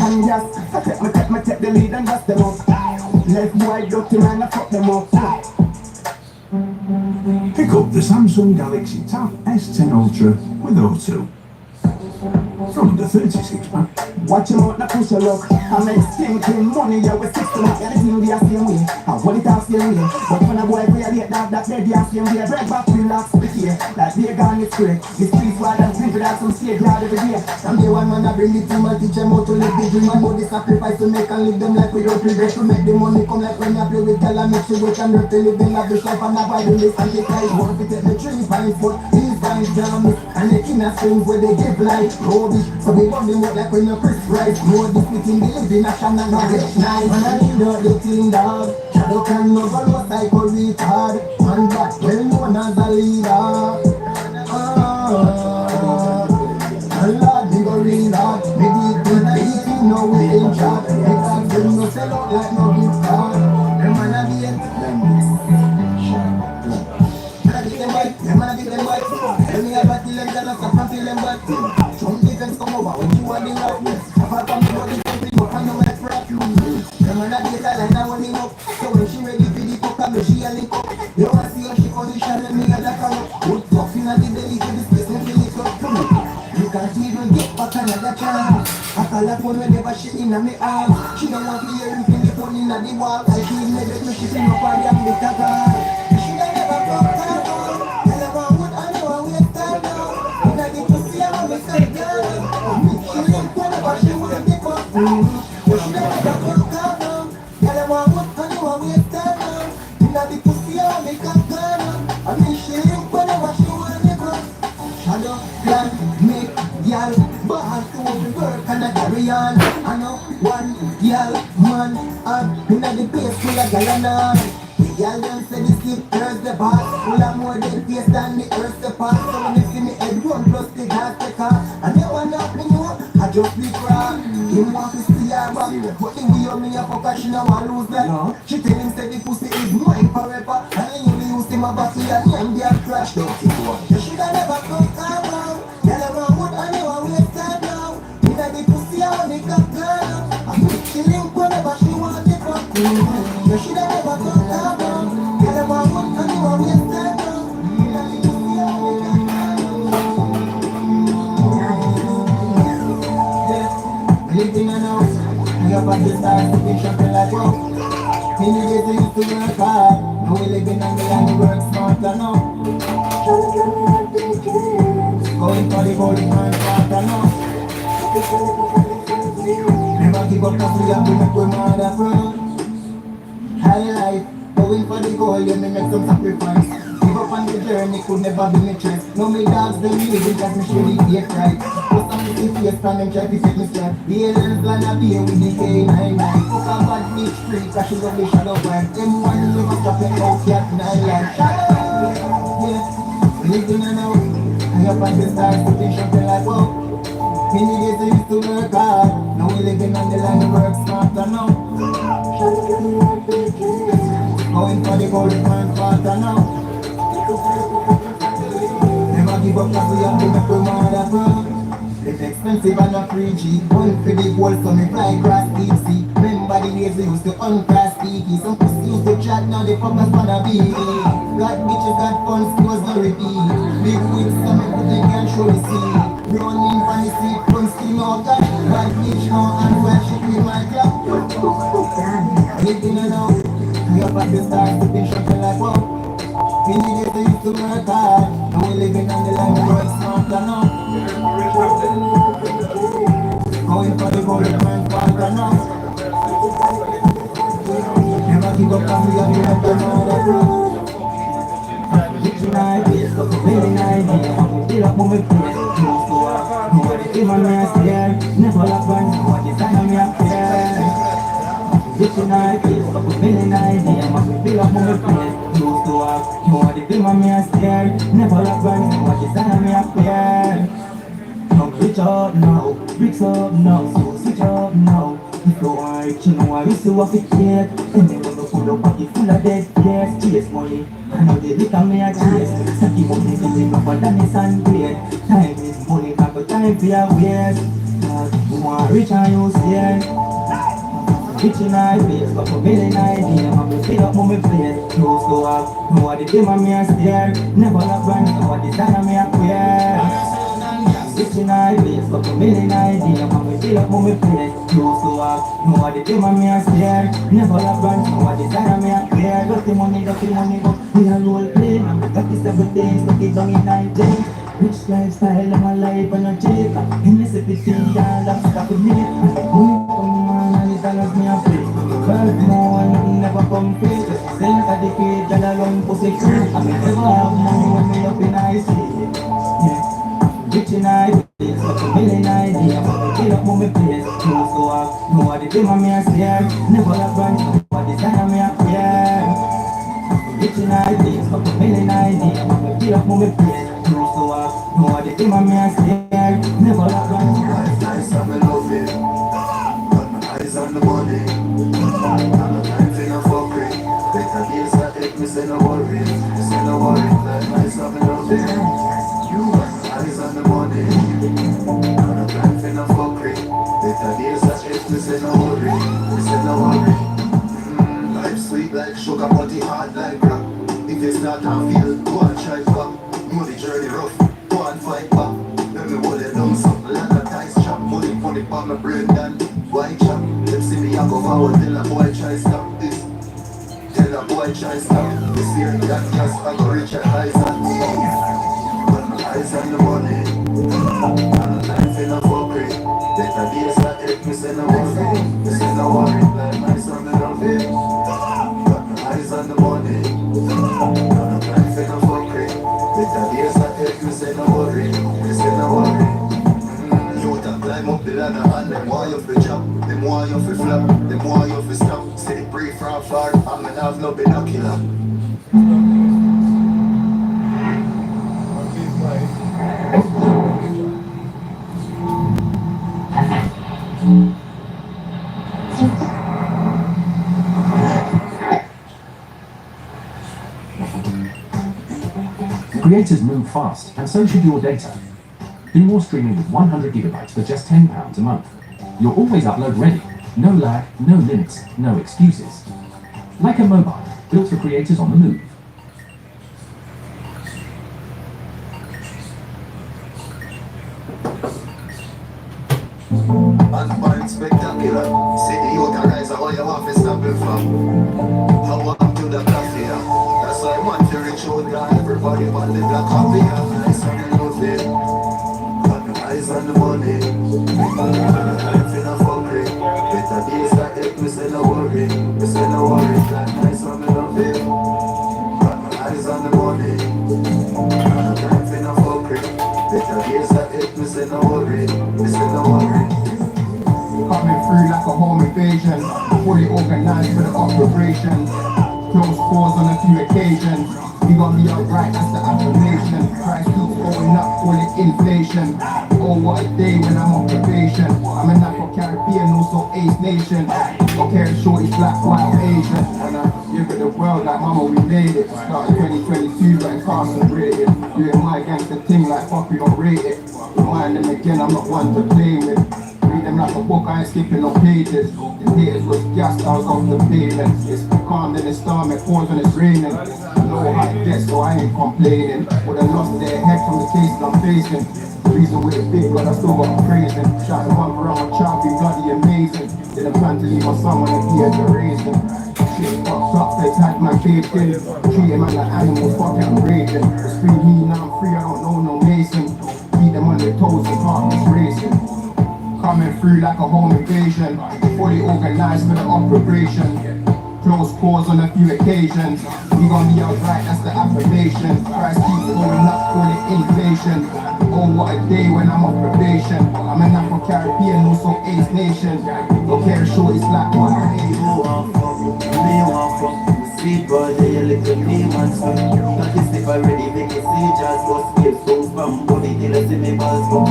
and just take the lead and dust them up. Left boy dirty man, I fuck them up. Pick up the Samsung Galaxy Tab S10 Ultra with O2 from the 36 pack. Watch him out, not push your luck. I make stinking money, yeah, we're 60 months. Anything be a same way. I want it all same way. But when a boy violate that dead, yeah, same way. Break back, relax, pick here. That day gone, it's great. The streets wild and simple, that's some stage yard every day. Some day one man, I bring the team and teach them how to live the dream. And how they sacrifice to make and live them like without regret. To make the money come like when you play with tell and make sure we can dirty living like this life. And not by the list and take life. Want to take the 3 pints, but these pints down. And they king of strings where they give life. Rubbish, so they run them out like when you're Chris Rice. Know this within the living action and not get nice. And I need out the team dog. Shadow can never look like a retard. And back well known as a leader. And Lord, we go real hard. Maybe it will be easy, now we in charge. Because them no sell out like no gift card. Them man a be it. Them man a get them bite. Tell me about the legs and I stop and feel them bite. Some defense come over when you are the roughness. Apart from the body something but I know my crap. Them man a get a line and one him up. So when she ready for the cock and she a link up. You want to see how she position and me a jack her up. Good tough in the belly to the space and feel it up. You can't even get back another chance. I call her phone whenever she in me arm. She don't want to hear him feel the phone in the wall. I feel me that me she feel up on the ambita car. She don't never come down. Tell her man what I know I wait time now. When I get to see her on the side girl. She didn't whenever she wouldn't pick up. But she don't never come down. Tell her man what I know I wait time now. When I get to see her on the side girl. I mean she didn't whenever she wouldn't pick up. Shadow, plan, make, y'all, but I do the work and I carry on. I know one, y'all, man, up in the place full of gallon. The y'all them say the skip, there's the boss. Full of more than face than the earth the pass. So when you see me head run plus the gas the car. And they want up me know, I just be proud. Him want to see her back, but the way me a fuck she no want lose that. She tell him say the pussy is mine forever. And I only use him a battery and him they a crash. Don't you want? You shoulda never come around. Tell him I would I know I waste time now. Inna the pussy I make a girl. I make she link whenever she want it from. You shoulda never come around. Tell him I would I know I waste time now. Inna the pussy I make a girl. Living in a house, we up at the stars, looking shopping like wow. In the days we used to work hard, now we living on the land, we work smarter now. Going for the gold, man, smarter now. Never give up, cause we have to make we mother proud. High life, going for the goal, yeah, me make some sacrifice. Give up on the journey, could never be me choice. No me dogs, them living, cause me surely get right. Plus I'm the face, and them try to set me straight. The aliens plan a beer with the K9. Fuck a bad bitch free, cause she love the shadow vibe. M1 never stop it out, cat 9 like shadow. Yeah, we living in a house. I up at the stars, putting something like wow. In the days I used to work hard. Now we living on the line, we work smarter now. Going for the gold, man, smarter now. Never give up, cause we have to make we mother proud. It's expensive and not free G. One for the gold, so me fly across deep sea. Remember the days we used to uncross sticky. Some pussy used to chat, now they focus on a beat. Got bitches, got fun, scores no repeat. Big wigs, so me put them can show the sea. Running from the street, from steam out that. Bad bitch now, and where she feel my club. Living alone, we up at the stars, putting something like wow. In the days we used to work hard. Now we living on the line, we work smarter now. Going for the gold, man, smarter now. Never give up, and we have to make the mother proud. Looking like this, very nice, feel up on my place. Nobody even me a stare. Never lock one, nobody sign me up there. Looking like this, very nice, feel up on my place. Used to walk, nobody even me a stare. Never lock one, nobody sign me up there. Now switch up now, bricks up now, so switch up now. If you want rich, you know I used to have it yet. And they wanna pull up pocket full of dead cash. Chase money, I know they look at me a chase. Saki money, something up for Dennis and great. Time is money, got no time for your waste. want rich and you scared. Rich in my face, got a million ideas. I'm gonna fill up on my place. Close to up, nobody give me a stare. Never look back, nobody stand me up here. Rich in my face, got a million ideas. I'm gonna fill up on my place. Close to up, nobody give me a stare. Never look back, nobody stand me up here. Dirty money, go. We are role playing. I'm the 37 days, look it down in 19. Rich lifestyle, I'm alive and a cheap. In this everything, yeah, that's stuck with me. $100 me a pay. 12 more and never complete. Still not a decade, that I run pussy free. I may never have money when me up in I see. Yeah, rich in ideas, got a million ideas. But I get up on my place, close to up. Nobody give me a stare. Never have run, nobody stand me up here. Rich in ideas, got a million ideas. But I get up on my place, close to up. Nobody give me a stare. Never have run. Nice, I'm in love with it. Eyes on the money, I'm not time for no fuckery. Better deals that take me, say no worry. Say no worry, like nice, I'm in love with you. Eyes on the money, I'm not time for no fuckery. Better deals that take me, say no worry. Say no worry. Life sweet like sugar, body hard like rock. If it's not on feel, go and try back. Know the journey rough, go and fight back. Let me hold it down, something like a dice chop. Money on my brain done. White chop, let's see me I go forward. Tell a boy try stop this. Tell a boy try stop this year. That just I go reach your eyes on me. But my eyes on the money. I'm not time for no fuckery. Better days that help me say no worry. Me say no worry. Like my son me love it. But my eyes on the money. I'm not time for no fuckery. Better days that help me say no worry. Me say no worry. Climb up the ladder and them want you for jump. Them want you for flap, them want you for stop. Say pray from far, I'm gonna have no binocular. Creators move fast, and so should your data. Do more streaming with 100 gigabytes for just £10 a month. You're always upload ready. No lag, no limits, no excuses. Like a mobile, built for creators on the move. Unbind spectacular. See the yoga guys are all you have to stumble from. How welcome to the coffee. That's why I want to reach out to everybody want the black coffee. Nice and lovely. Eyes on the money, I'm finna fuckery. Better days that help me say no worry. Me say no worry, like nice on the love it. Got my eyes on the money, I'm finna fuckery. Better days that help me say no worry. Me say no worry. Coming through like a home invasion, fully organized for the operation. Close calls on a few occasions. We gon' be alright, that's the affirmation. Price keeps going up, call it inflation. Oh, what a day when I'm on probation. I'm an Afro-Caribbean, also Ace Nation. Okay, shorty, black, white, Asian. And I give it the world like mama, we made it. Started 2022, but incarcerated. Doing my gangster thing like fuck, we don't rate it. Remind them again, I'm not one to play with. Read them like a book, I ain't skipping no pages. The haters was gassed, I was off the pavement. It's calm, then it's storm, it pours when it's raining. I know how it gets, so I ain't complaining. Would have lost their head from the cases I'm facing. Reason with a big God, I still got praising. Try to run around my child, be bloody amazing. Didn't plan to leave my son when he had to raise him. Shit fucked up, they tagged my baked in. Treat him like an animal, fuck it, I'm raging. It's free me, now I'm free, I don't know no Mason. Beat them on their toes, the heart is racing. Coming through like a home invasion, fully organized for the operation. Close calls on a few occasions. We gon' be alright, that's the affirmation. Price keeps going up, call it inflation. Oh, what a day when I'm on probation. I'm an Afro-Caribbean, also Ace Nation. Okay, shorty's like one of Me want fuck, sweet boy, you little demons. Got this stick already, make you see just bust waves, goes from body till I see me balls go.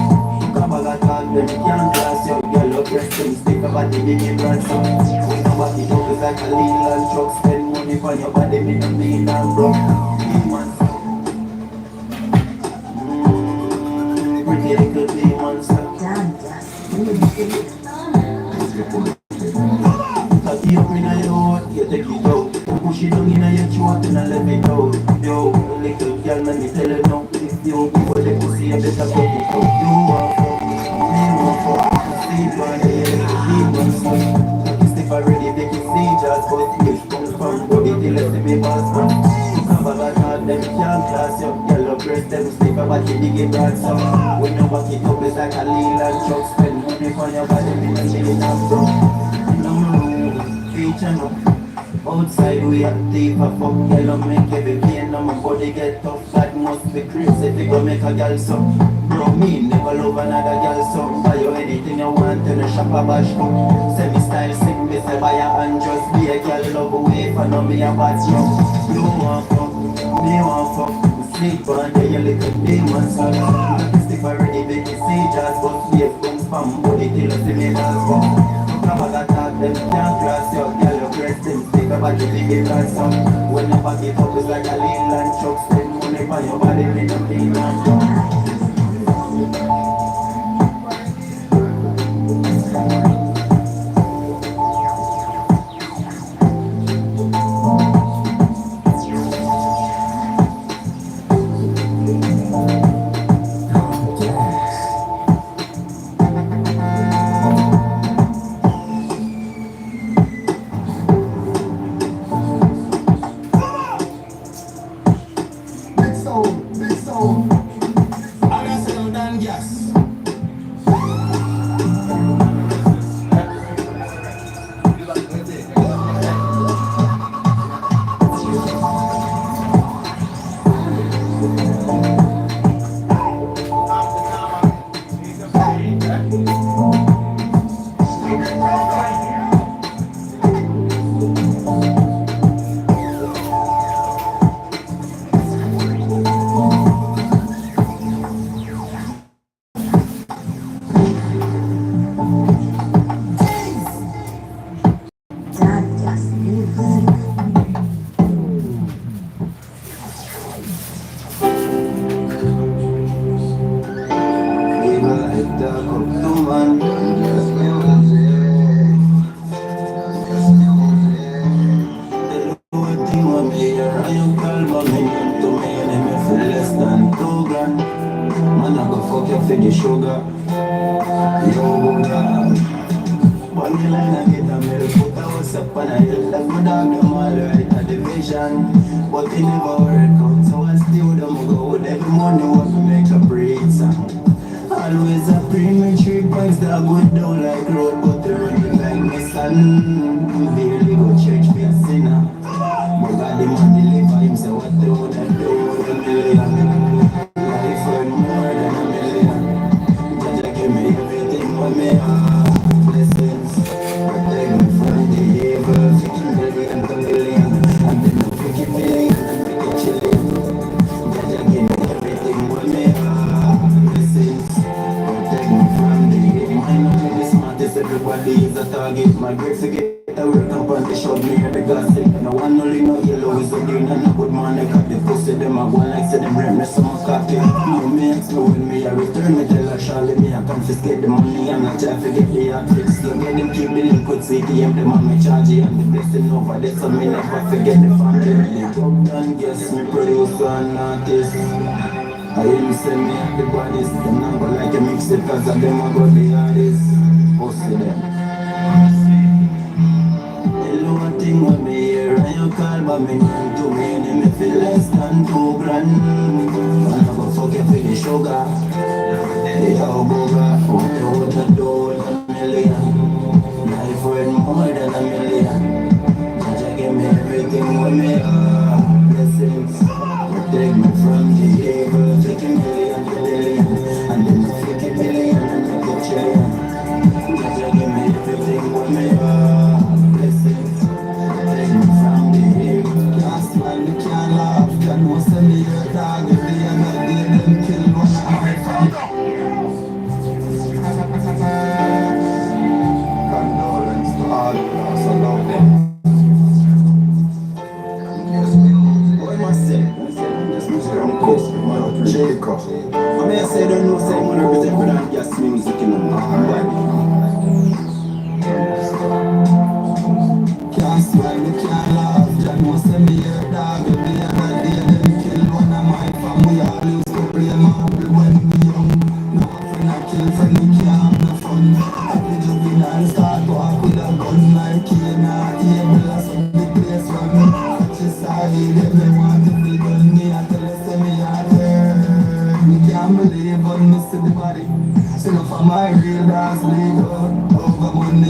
Come on, got all them can't glass your girl up, rest them stick about the big ransom. When nobody knows it's like a Leland truck, spend money for your body, me no mean and broke. Demons. Pretty little demons. Cocky up in your heart, you take it out. Push it down in your throat and I let it out. Yo, little girl, let me tell you now. If you give her the pussy, you better cut it out. You want fuck, me want fuck. Sleep on the head, deep and slow. Cocky stiff already, make it see just but which comes from body till I see me pass from. Have a bad heart, them can't class you. Yellow breast, them stick a body, dig it back so. When you back it up, it's like a Leland truck. Spend money on your body, me and she in a bro. Feature no. Outside we are thief a fuck. Girl make every pain on my body get tough. That must be crazy if you go make a girl so. Bro me never love another girl so. Buy you anything you want in a shop a bash no. Semi style sick me say buy a and just be a girl love away for no be a bad no. You want fuck, me want fuck. Sleep on the you little demon son. Stick already make you see just but be a fun spam body till you see me dance fuck. Come on, attack them, can't cross your girl, your breast them, stick up at the big glass up. When you back it up, it's like a Leland truck. Spend money on your body, me no clean and dumb.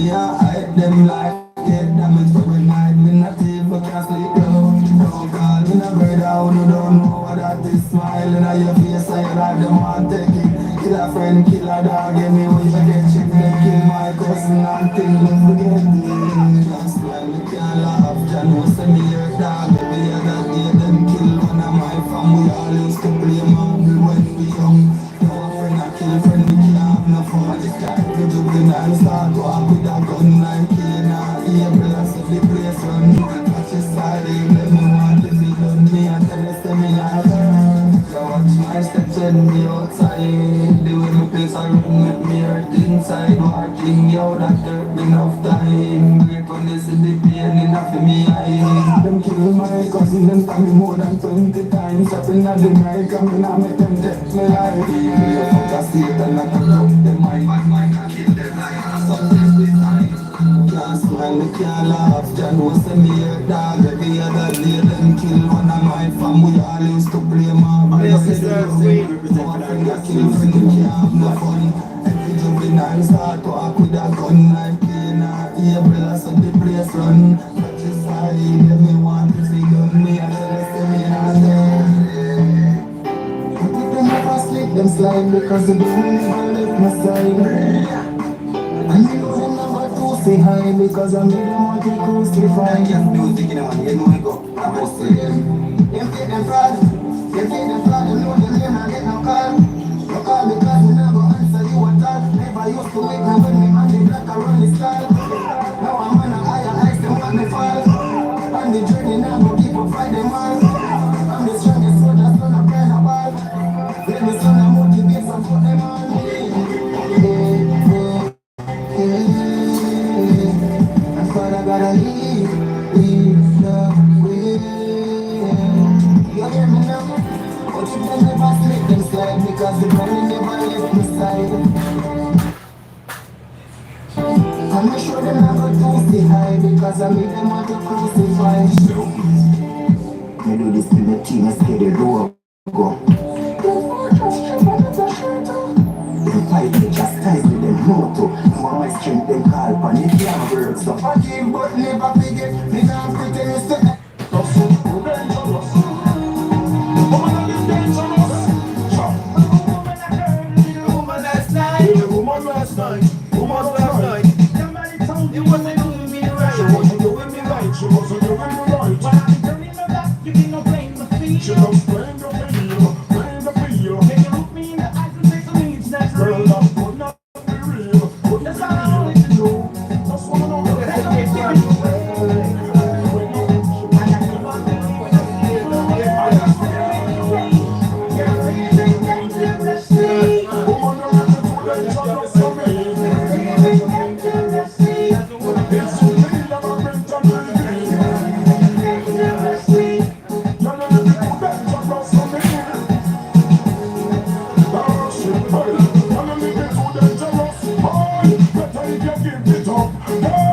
me I hide them like get damaged for when night me not even can sleep down. Don't call me no brother, who don't know what that is. Smiling at your face and you like them want take it. Kill a friend, kill a dog, anyway you get shit. They kill my cousin and things don't forget me. That's why me can't laugh. Jah know say me your dog. Every other day them kill one of my family. We all used to play marble when we young. No friend I kill friend, we can't have no fun. This guy we do the and start walk with a gun like killing a able and so the place run. Watch his side, let me want to be done. Me and tell us say me not learn. So watch my steps when me outside. The way me place I run with me hurt inside. Watching yo that hurt me enough time. Break when they see the pain enough for me eyes. Them kill my cousin, them tell me more than 20 times. Up in the night, coming and make them take me life. Fuck a state and I can up them mind. Bad mind can kill them like something with time. Can't smile, me can't laugh. Jah know say me your dog. Every other day them kill one of my fam. We all used to play marble. Yes, sir, sweet. One friend that kill friend, we can't have no fun. Every juvenile start to act with a gun like pain or able and so the place run. But this side, let me want to see done. Me and the rest of me not there. But if them ever sleep, them slide because the devil never left my side. And you know them number two say hi because I made them want to crucify. Just music in the one, you know I go. I must say them take them fraud. They take them fraud, you know them name and get no call. No call because me never answer you at all. Never used to wake me when me man the black around the style. Now I'm on a higher heights, them want me fall. On the journey now go keep on fight them all. I'm the strongest soldier, son of kind of ball. Let me son of motivate some put them on me. And Father gotta leave the way. You hear me now? But if them never slip, them slide because the money never left me side. I'm not sure them never do stay high because I made them want to crucify. Me do this to the team, I scare the door go. Them fight me, chastise me, them motto. For my strength, them call upon it, can't work. So forgive but never forget. Me can't pretend it's the Woman last night. Somebody told you wasn't doing me right. She wasn't doing me right. But I'm turning my back, you can no blame the feel. She loves playing the feel. Can you look me in the eyes and say to me it's not Girl, real? that could not be real. Could That's not all I be wanted to know. real. Just wanna know that That's all it's I real. Hey, better if you give it up.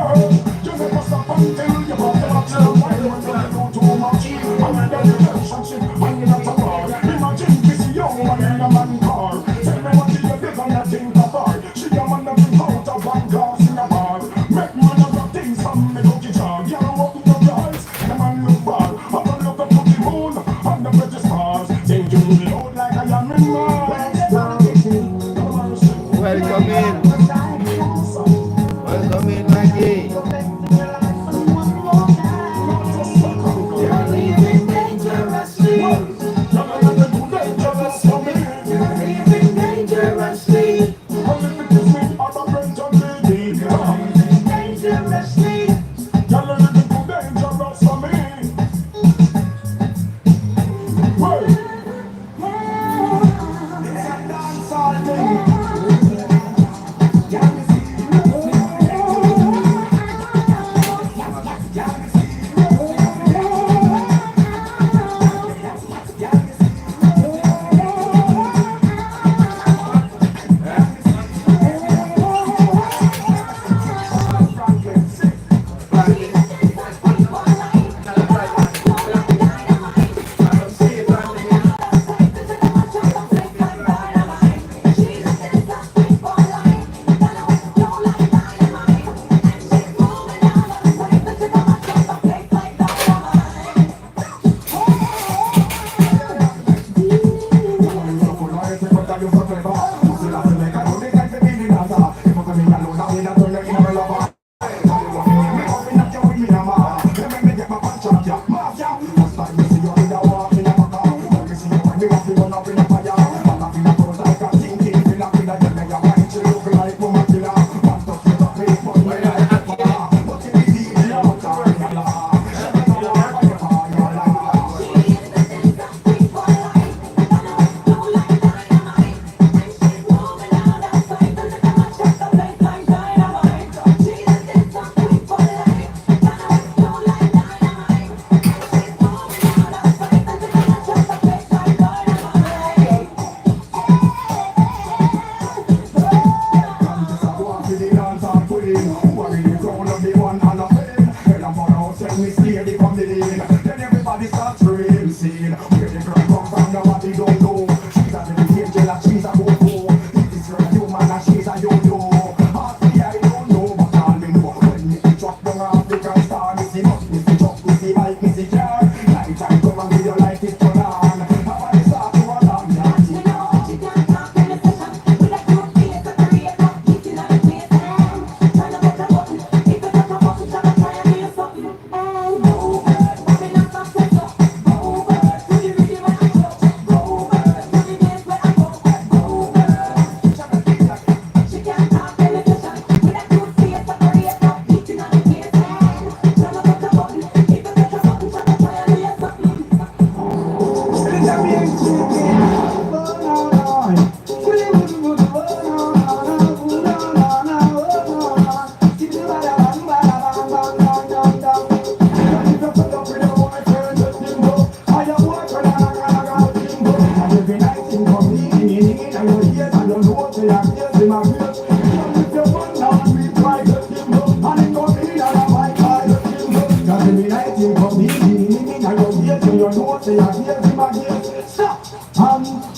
say I hear him again. Stop.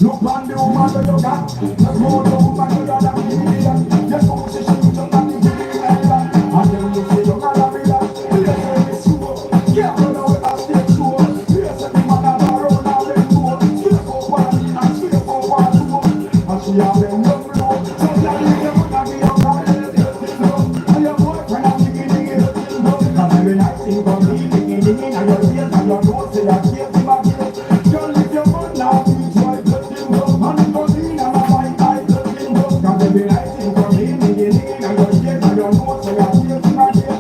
Look on the woman that you got. Just hold the woman you got and give me that. Just don't say she don't got me give me that. And then you say you gotta be that. Yes, it's true. Yeah, you know it has stay true. Yes, the man that I run all them know. Straight for one and straight for one two. And she have them young flow. So that you can put a give your car in the thing go. And your boyfriend and digging the thing go. And every night you come in, digging and your ears and your nose say I hear him again. Girl, if your man now beat you, I let him go. And it goes in and I fight, I let him go. Cause every night you come in, digging and your ears and your nose say I hear him again.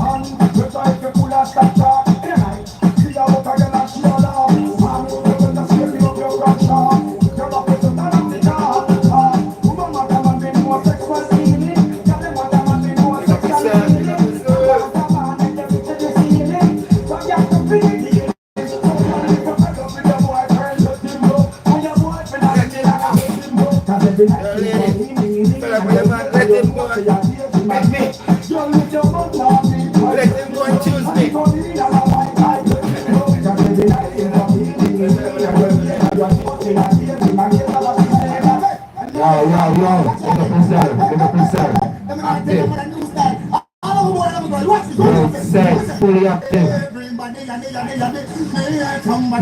And you try to pull a stop shot in the night. See how what I get and she all out. And you just scare me up your front shot. You're not going to turn up the car. Woman want a man with more sexual feeling. Girl, they want a man with more sexual feeling. Want a man with the rich and the ceiling. So you have to feel it. Let him go and choose me. Fully active.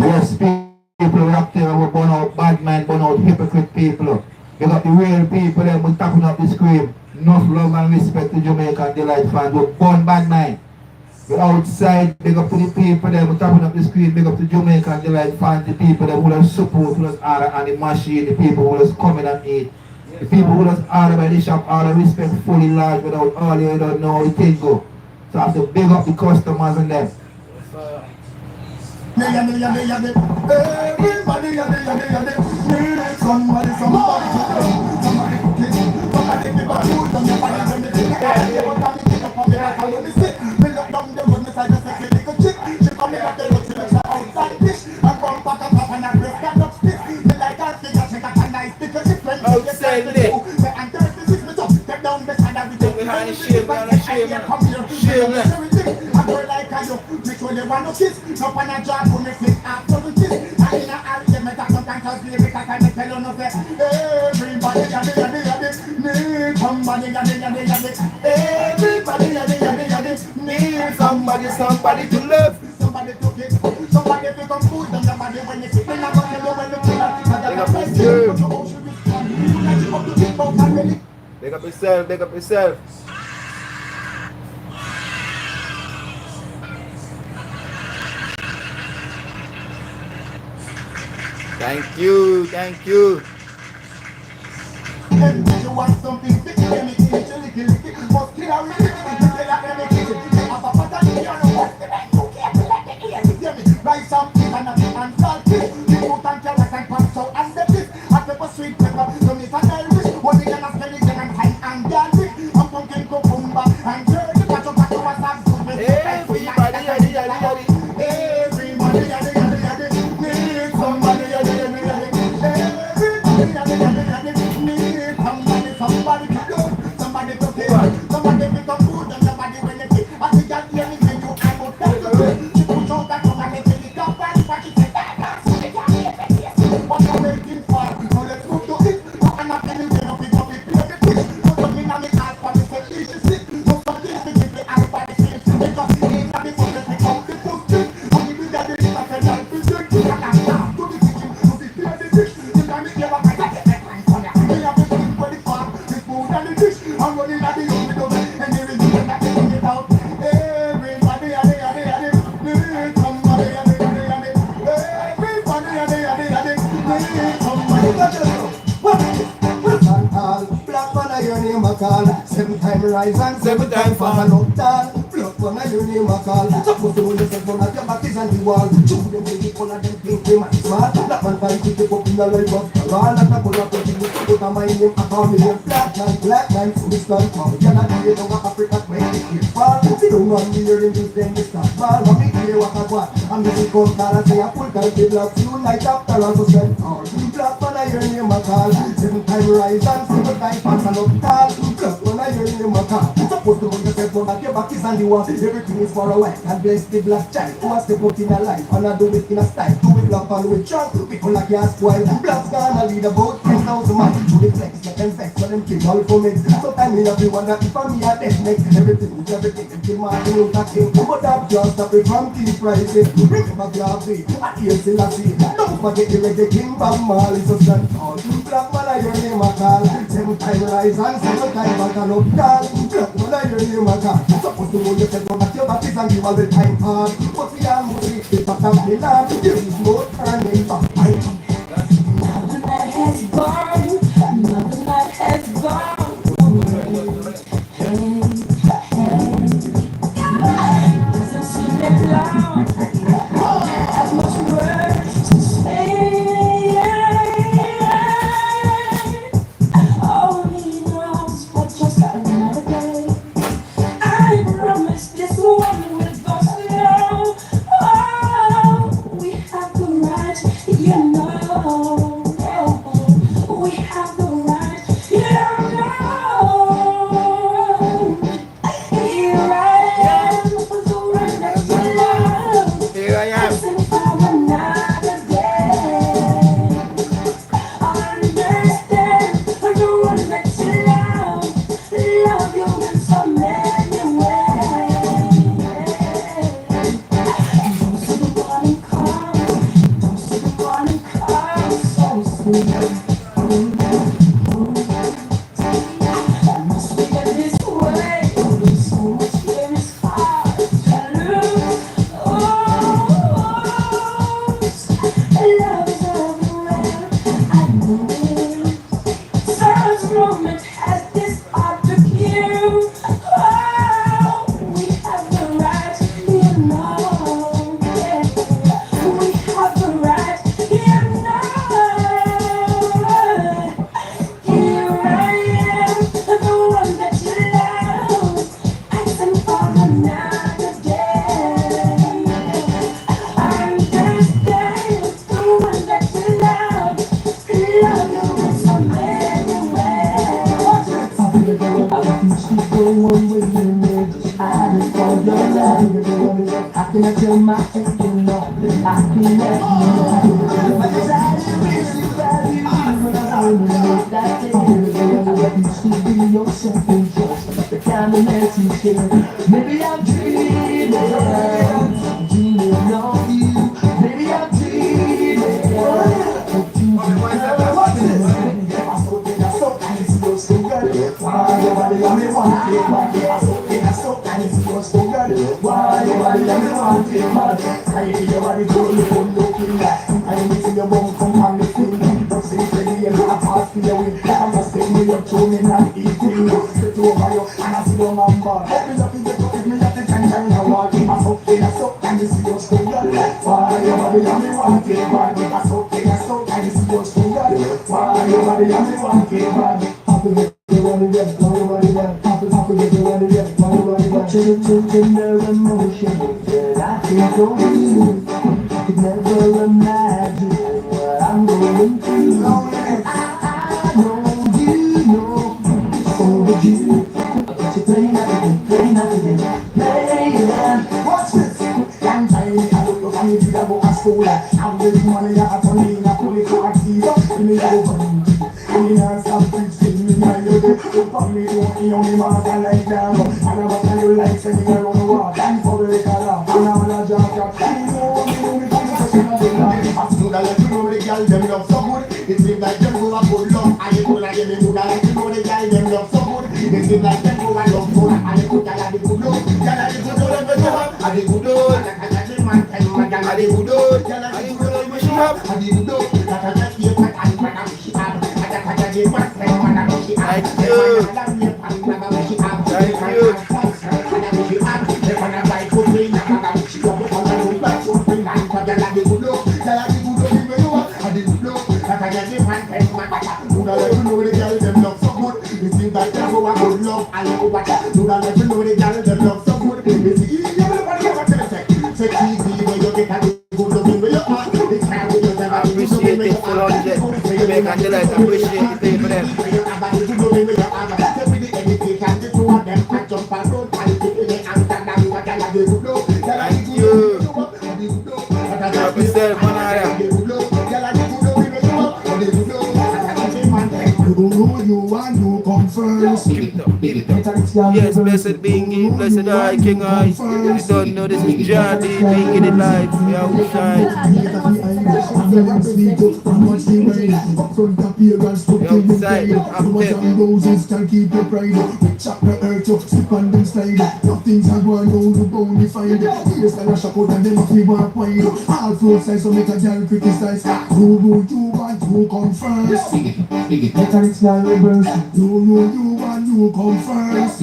Yes, people active. We're burn out bad man, burn out hypocrite people. You got the real people there, we're tapping up the screen. Enough love and respect to Jamaican Delight fans. We're born bad man. We're outside, big up to the people there, we're tapping up the screen, big up to Jamaican Delight fans, the people that will support, who order and the machine, the people who just come in and eat. The people who just order by the shop, order respect fully large without all you don't know how it can go. So I have to big up the customers and them. Somebody to love. Somebody to get, somebody to come food, and somebody when you sit in a bottle, when you Big up yourself, big up yourself. Thank you, thank you. And you want something big, let me kill it, must kill a really, let me kill it. Have a pattern, you know what's the name, you can't let the ear, you hear me? Write something and salt it, you put on carrot and pants out and the fish, and pepper sweet pepper, so me can Irish, what we gonna spell it and time and garlic, and pumpkin cucumber, and jerky, patch up a sauce, everybody, somebody to do, somebody to pay, somebody pick up food and somebody when they take. I think I hear me say you I go down the way. She put out that tongue and they take it up and pack it that. So they can't hear the taste. What you waiting for? So let's move to it. And I'm telling you, no pick up it, play the fish. So come in and me ask for me say this is it. So something to give me and by the same. Because it ain't that before they take out the food. And if you get the dish, I can help you take it. And I'm down to the kitchen to prepare the dish. You can make your back like it. Me have to think for the farm. And the fish, I'm running at the young widow, and there is nothing that can get out. Everybody, need somebody, everybody, somebody, black man, I your name a call. 7 times rise and 7 times fall. Up tall. Black man, I your name a call. Supposed to hold yourself on your back is on the wall. Choose them with the color, them pink, them and smart. Black man, fight with the pop in the life of the wall. At the color, put on my name, I call me name. Black man, so this gun come. You're not here, don't have Africa, make it here. Fall. See, don't run me here in this, then this stop. Fall, but me here, what I want. I'm the come call and say a full time, the black you night after and so spend all. Black man, I your name a call. 7 times rise and 7 times pass and up tall. Black man, I your name name a car. Supposed to run yourself on that your back is on the wall. Everything is for a while. And bless the black child who has to put in a life. And I do it in a style. Do it love and do it strong. People like you spoil. Black's gonna lead about 10,000 man. To the flex, let them vex, let them kill all for me. Sometimes me have to wonder if I'm me a death neck. Everything is everything. They kill Martin Luther King. But that just stop it from keep rising. Remember Gravity, I hear Selassie. Don't forget the reggae king Bob Marley. So stand tall. Black man I your name a call. 7 times rise and 7 times back and up call. Black man I your name a call. Supposed to hold yourself on at your back and give all the time hard. But we are moving the back of the land. There is no turning back. Another night has gone. Another night has gone. Doesn't seem that long. As much words to say. All he knows but just another day. I promise this one will go slow. Oh, we have the right, you know. We have the right, you know. Here I am for the one that you love. Here I am. Asking for another day. Understand for the one that you love you in so many ways. Don't see the morning come, don't see the morning come so soon. I must be in this way, so much here is hard to lose. Love is everywhere, I know it. Such moment has this art to kill. Oh, we have the right, you know. Yeah. We have the right, you know. Here I am, the one that you love, asking for another day. Understand the one that you love you in so many ways. I can tell my head, you know, I can let you know. But that day, I let you see yourself in yours. The kind of mess you share. Maybe I'm dreaming of you. Maybe I'm dreaming of you. Tender emotion that I feel for you. Could never imagine what I'm going through. I know you know, so would you. But you play nothing, playing. Watch this. Long time I look up and you feel about a school. I'm the money I have on me, I pull it to a season. Me I go come. Me I stop preaching, me I do it. You put me to me on me mark and like that. And I was tell you like singing around the world. And for the color, and I'm a jacket. Me know me come to see my dinner. As soon as you know the girl, them love so good. It seems like them go a good love. And you go like them good. And you know the girl, them love so good. It seems like them go a love good. And you go like the good love. Girl, and the good love, and the good love. And the good love. Appreciate it for all the make and delight. Appreciate it for them. Thank you. Represent one You and you come first. Yes, blessed Bingy, blessed I, King I. You don't know this is Jody, Bingy the life. We outside. Outside, active. Roses can keep your pride. We chop the earth up, slip on them slide. Nothing's a going down the bone find. Yes, I shock out and them a free one point. All flow size so make a girl criticize. You and you come first. Metallics girl reverse. You and you come first.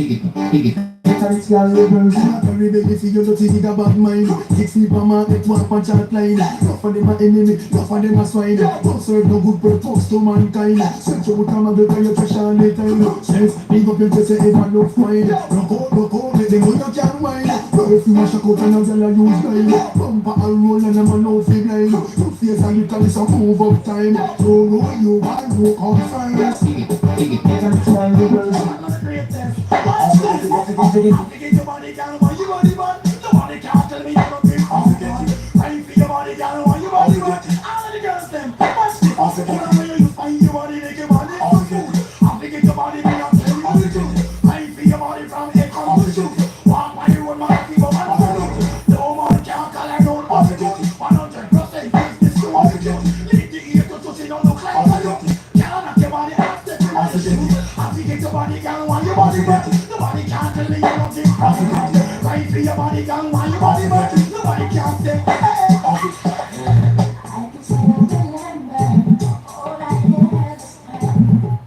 Metallics girl reverse. Every baby for you to think about mine. 6 feet per market, one punch out line. Enough of them a enemy, enough of them a swine. Don't serve no good purpose to mankind. Search out come and get your treasure on the time. Sense, big up your chest, ever look fine. Look out, let them know you can wine. If you mash a coat and a girl a use guile. Bumper and roll and a man out fi blind. You face and you carry some move up time. So roll you and you come first. Metallics girl reverse. Forget your body, girl, why you body man? Nobody can tell me you don't feel confident. Time for your body, girl, why you body man? All of the girls them, watch this. Whatever you use, find your body, make your body forget your body, me not tell you the truth. Time for your body from head come to shoot. Walk by the road, man, keep up and follow. No man can call her down, 100% business to leave the ear to touch it, don't look like a look. Girl, knock your body off the forget your body, girl, why you body man? Nobody can tell me you don't think profit. Right for your body, girl, why you body man? Nobody can say, hey. I can say I remember all I had this time.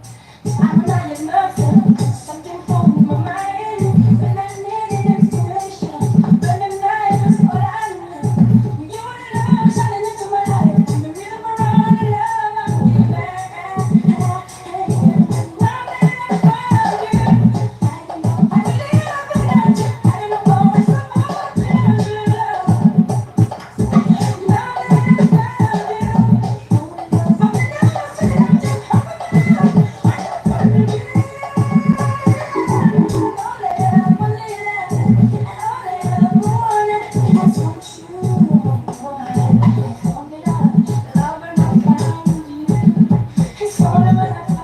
I'm not your mother, something from my mind. When I needed inspiration, when the night was what I knew. You were the love shining into my life. The rhythm around the love I'm giving. Now that I found you, I don't know, I believe I forgot you. I don't know what it's about, it's only when I found you. It's only when I do.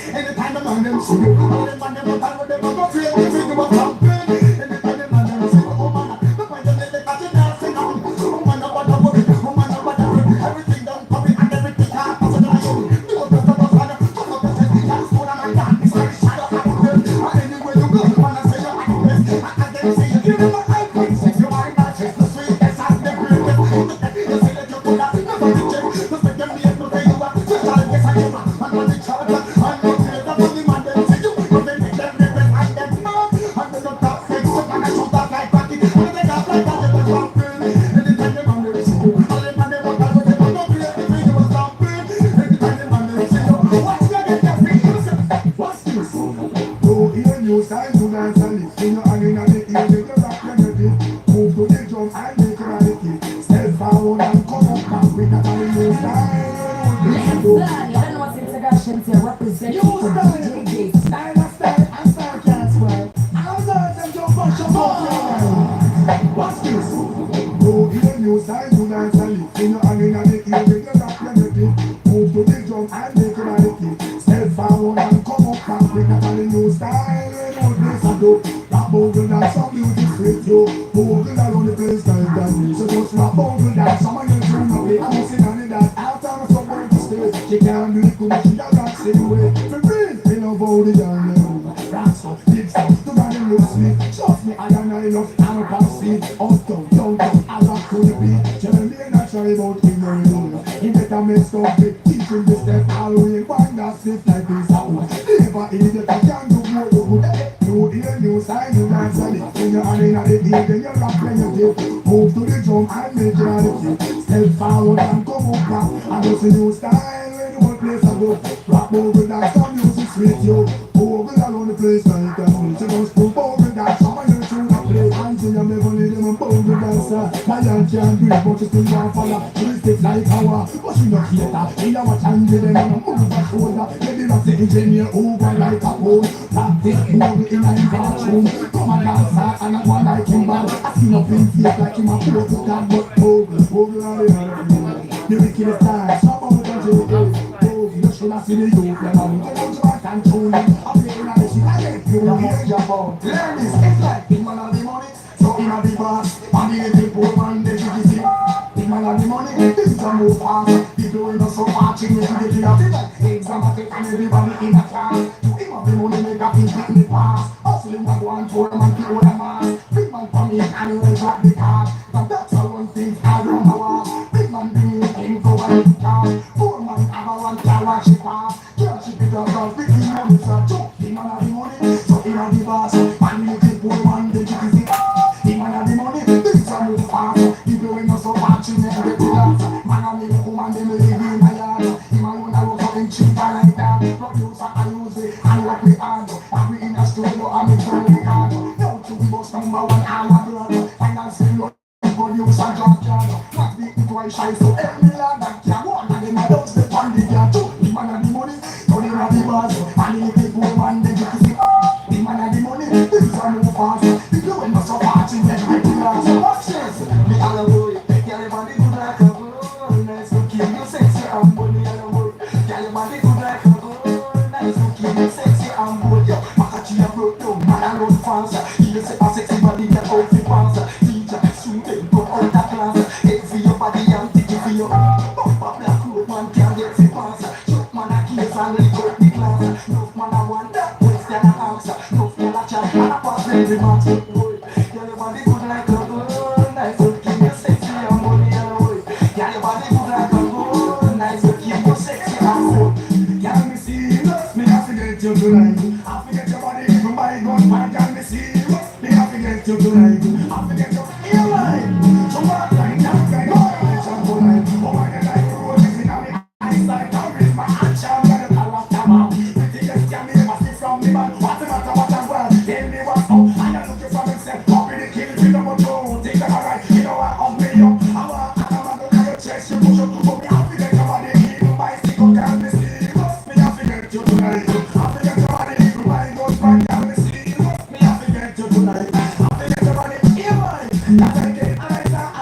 Anytime the man them see you, all the man them go tell what them go feel. If you do a campaign, anytime the man them see you, oh man, the point them they catch you dancing on. Oh man, no bother worry, oh man, no bother worry. Everything done coming and everything can't pass it on you. Do what you supposed to do, come up and say the dance for them and dance. It's like shadow and them. And anywhere you go, man, I say you're at the best. And then say you give them a high princess. You are not just the sweetest and the greatest. You say that you could have never reject. Just make them be able to say you are just all this and you are. And when they charge you, and you say that when the man them see you, you then make them reverence and them mad. And they don't talk sex, so man I shoot off like Rocky. And they talk like that, they don't talk real. Anytime the man them see you, all the man them want to go, they don't talk real. If you was talk real, anytime the man them see you, watch you get your feet, you say, what's this? Go hear new style to dance and lift. In your hand in the ear, make you rock your melody. Move to the drum and make reality. Step forward and come up back with that new style. I don't know what's introduction to represent You for style, DJ. and style can't swear. I'm not them to push your ball. What's this? Go hear new style to dance and lift. In your hand in the ear, make you rock your melody. Move to the drum and make reality. Step forward and come up back with that new style. This I do. Rap over that some music with you. Over around the place like that. So just rap over that. Someone you tune away. I'm sitting on that. After someone to stay. She can't do it, but she got that same way. Me breathe, me love how the young them. Rock stuff, big stuff, to run and look sweet. Trust me, I don't know enough, I'm a past seat. Uptown, downtown, I rock to the beat. Tell me not shy about ignorant. He better make stuff big, teach him the step. All the way, wind that stiff like this. Never idiot, I can't do more good. You hear new sign, you dance mentally. When you're in the beat, then you're not playing your tip. Move to the drum and make it on the tip. Step forward and come up back. I just a new style when the whole place I go. Rap over that, some music sweet yo. Over that on the place and the moon. So just put over that, some of you tune up play. Until you never need them and over dancer. Lion can't do it, but you still want follow. Twist like power, but she not cater. In our time, they them and move the shoulder. Maybe not the engineer over like a pole. Practice move in a bathroom. Come and dance and I go like him bad. I see no pin face like him a poor to God, but over and the wickedest time. Some of the jail, you should have seen the youth. You know, I can't show you. I'm playing on the shit. I get you. I'm here, jump on. Learn this. It's like big man have the money, so him have the boss. And the little poor man, they give it. Big man have the money, this is a move fast. People will not so watching me, they do not feel examatic and everybody in the class. To him have the money, make a big me pass. Hustling one one for a man to hold a mask. Big man come in and he will drop the card. But that's how one thing I don't know. Big man bring him for one car. Poor man have a one car watch it pass. Can't ship it up, big money, so choke. Big man have the money, so he have the boss. And the little poor man, they give it. Big man have the money, this is a move fast. People will not so watching me, they do that. Man and me woman, they live in my yard. Him alone, I work something cheaper like that. Producer, I use it, I work with hard. And we in the studio, I'm in the card. Now to the boss number one, I'm a brother. Financing, producer, John John. Not beating twice shy, so every land that can walk. And then I don't step on the yard too. The man have the money, so they have the boss. And the people, man, they get to see. The man have the money, this is a move fast. People will not so watching me, they do that. So watch this. Me all a boy, girl, your body good like a girl. Nice looking, you sexy and money all a boy. Girl, your body good like a girl. Nice looking, you sexy and boy. Yo, Makachi a broke down, man a run fast. You say a sexy body that out the pass. Teacher, student, go out the class. Head for your body and take it for your bumper black road, man can't get the pass. Chuck man a case and lick out the class. Enough man a want that, question a answer. Enough man a chat and a pass every match. Boy, girl, your body good like a girl. Nice looking, you sexy and money all a boy. Girl, your body good like a girl. Nice looking, you sexy and boy. Girl, me see you, me have to get you tonight. I forget your body, even my gun, man, girl, me see you. Me have to get you tonight. I forget your airline. So what like that guy, it's a good night. Oh my God, like the road is in a eyesight. Now raise my hand, shout, got a character, man. Prettiest can me ever see from me, man. What's the matter, what as well? Tell me what's up. I am looking for myself. Up in the kill, you know what to take that alright. You know what, up me up. I want, and I'm gonna your chest. You push up to me, I forget your body. Even my sticker can't be seen. Me, I forget you tonight. I forget your body. Even my ghost man can't be seen. Me, I forget you tonight. I forget your body. Even that's like it. I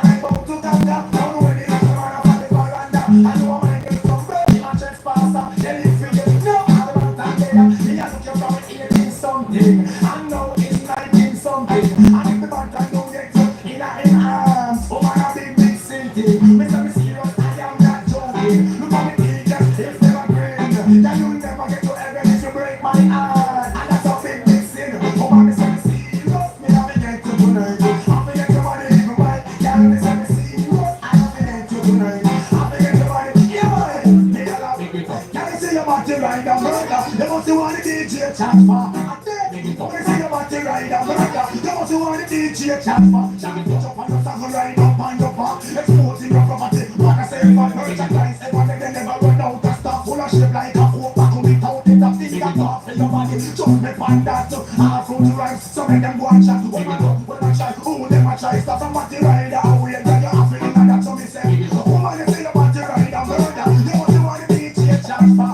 like about to come down. Don't know when it is, man. I'm on the veranda. I know I'm gonna get some bread. My chest passer. Then if you get no, I'm about to get up. Me, I look you from 18 something. I know it's 19 something. And if the bad time don't get you in arms, oh man, I'm big big city. Mr. Me serious, I am not joking. Look at me, just it's never green. That you'll never get to heaven if you break my heart. And that's a big big sin. Oh man, Mr. Me serious, me have to get you tonight. I forget your body, even right. Yeah, Mr. Me serious, I have to get you tonight. I forget your body, yeah, me allow me. Can you see your body ride and murder? You must want the DJ chat for. Can you see your body ride and murder? You must want the DJ chat for. Shall we put up on your song and ride up on your bar? Exposing your property. Wanna say for merchandise. Everyone they never run out of stuff. Full of shit like a hope back without it. A finger off for your body. Just me find that. Half out to rhymes. So make them go and chat. When I try, who them a try stuff. Somebody ride away. Then you have feeling like that. So me say, woman you see your body ride and murder. You must want the DJ chat for.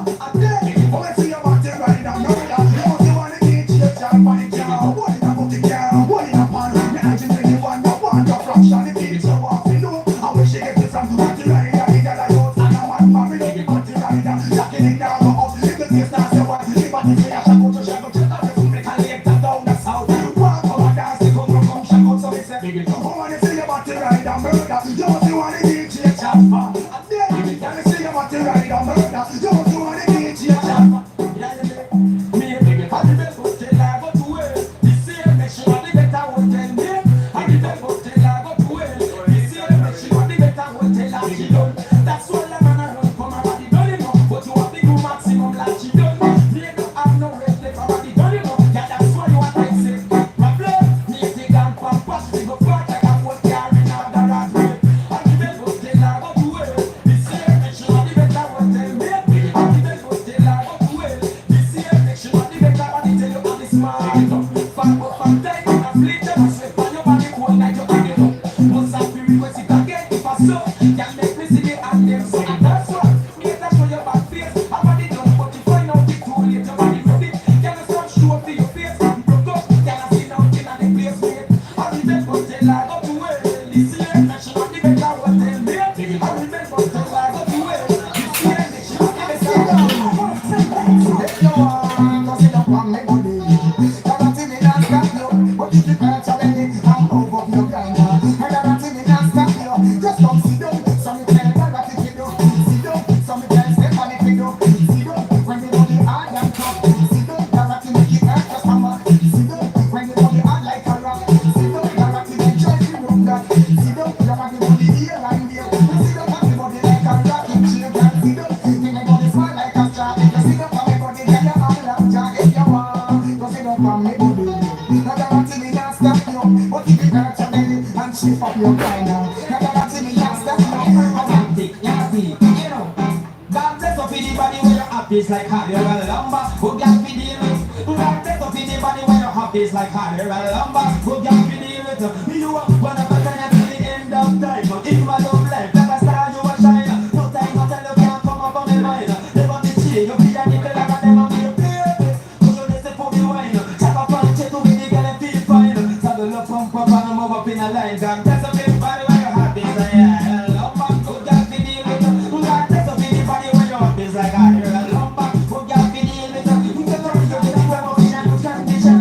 When I see your body ride and murder. You must want the DJ chat for the cow. What in a booty cow? What in a pan? Me 1921, no one to fraction. The DJ walk me know. I wish you get it from body rider. He got a yacht and a man married. Body rider, jacking it down up. If the case not say what, the body say I shall go to Chicago. Check out the food, make a lake down the south. Walk over dance, they come from Chicago. So they say, oh, when you see your body ride and murder, you must want the DJ chat for. And then, when you see your body ride and murder, you must want the DJ chat for. Me, I the best hotel I go to it. The same make sure the better hotel me. I the best hotel I go to it. The same make sure the better hotel I she done. That's why the man I run come around the done enough. But you have to do maximum like she done. Me don't have no respect for the done enough. Yeah, that's why you want to say. My blood, me come, but if it hurts your belly and shift up your kind now. Now that see me just that's not romantic, nasty, you know. God bless up in the body where you're happy, it's like hard, you're a lumber. Who can't be deal with? God bless up in the body where you're happy, it's like hard, you're a lumber. Who can't be deal with? You are one of a kind to the end of time. If my love life, like a star you a shine. No time, no tell you can't come up on my mind. Never be cheap, you feel a nigga like a never be a baby. Cause you listen for me wine. Check up and check to me, the girl and feel fine. Saddle up, pump up and move up in a line. God bless up in the body where you're happy, it's like yeah, lumber. Who can't be deal with? God bless up in the body where you're happy, it's like ah, you're a lumber. Who can't be deal with? You can learn to get a emotion, condition.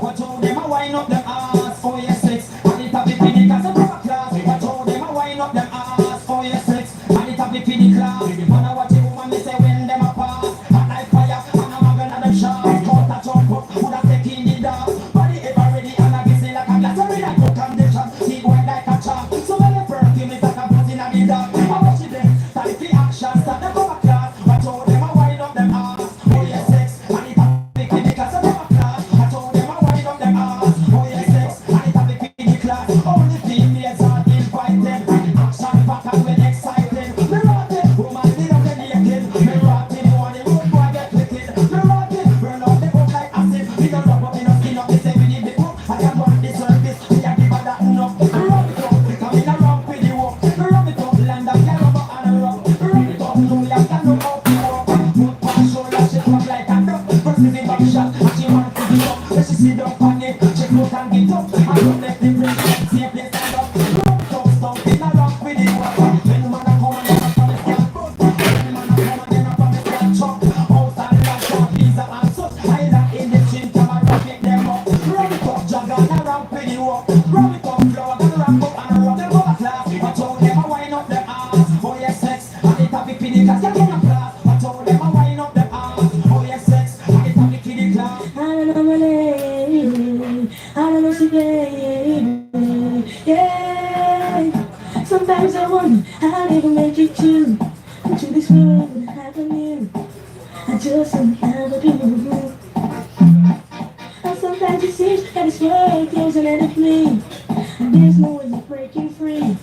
What you them a wind up them ass for your sex, and it a be pinny cause a proper class. What you them a wind up them ass for your sex, and it a be pinny class. Man a watch a woman me say when them a pass, hot like fire, and I'm a gun at them sharp. Cut a jump up, would a take in the dark. Body ever ready and a busy like a glass. So ready to condition, keep going like a champ. So when the perfume is like a buzz in a the dark, I watch it then, time for action, start them proper class. What you them a wind up them ass for your sex, and it a be pinny cause a proper class. What you them a wind up them ass for your sex, and it a be pinny class. Only females are invited, action back and when excited. Me rotted, woman did up the naked. Me rotted, morning road boy get wicked. Me rotted, burn out the book like acid. We don't rub up in the skin up, they say we need the book. I can run this service, we a give her that enough. Rub it up, because me a rub with the walk. Rub it up, land up, get rubber and a rub. Rub it up, no ya can look out the walk. Put one shoulder, she come like a duck. First is the back shot, and she want to get up. When she sit down on it, she look and get up. I don't let the brain see a place stand up. Rub it up, stomp in a rock with the walk. When man a come and then a promise can't bust. When man a come and then a promise can't chop. House and land, short pizza and such. I like in the chin, camera pick them up. Rub it up, jog and a ramp with the walk. Rub it up, flow and a ramp up and a rub them up a class. Watch out, them a wind up them ass for your sex, and it a be pinny class. You come a class. Watch out, them a wind up them ass for your sex, and it a be pinny class. I don't know my name, I don't know she baby, yeah. Sometimes I wonder how they can make it true. To this world would happen you, I just don't have a clue. And sometimes it seems that this world close and let it flee, and there's no way of breaking free.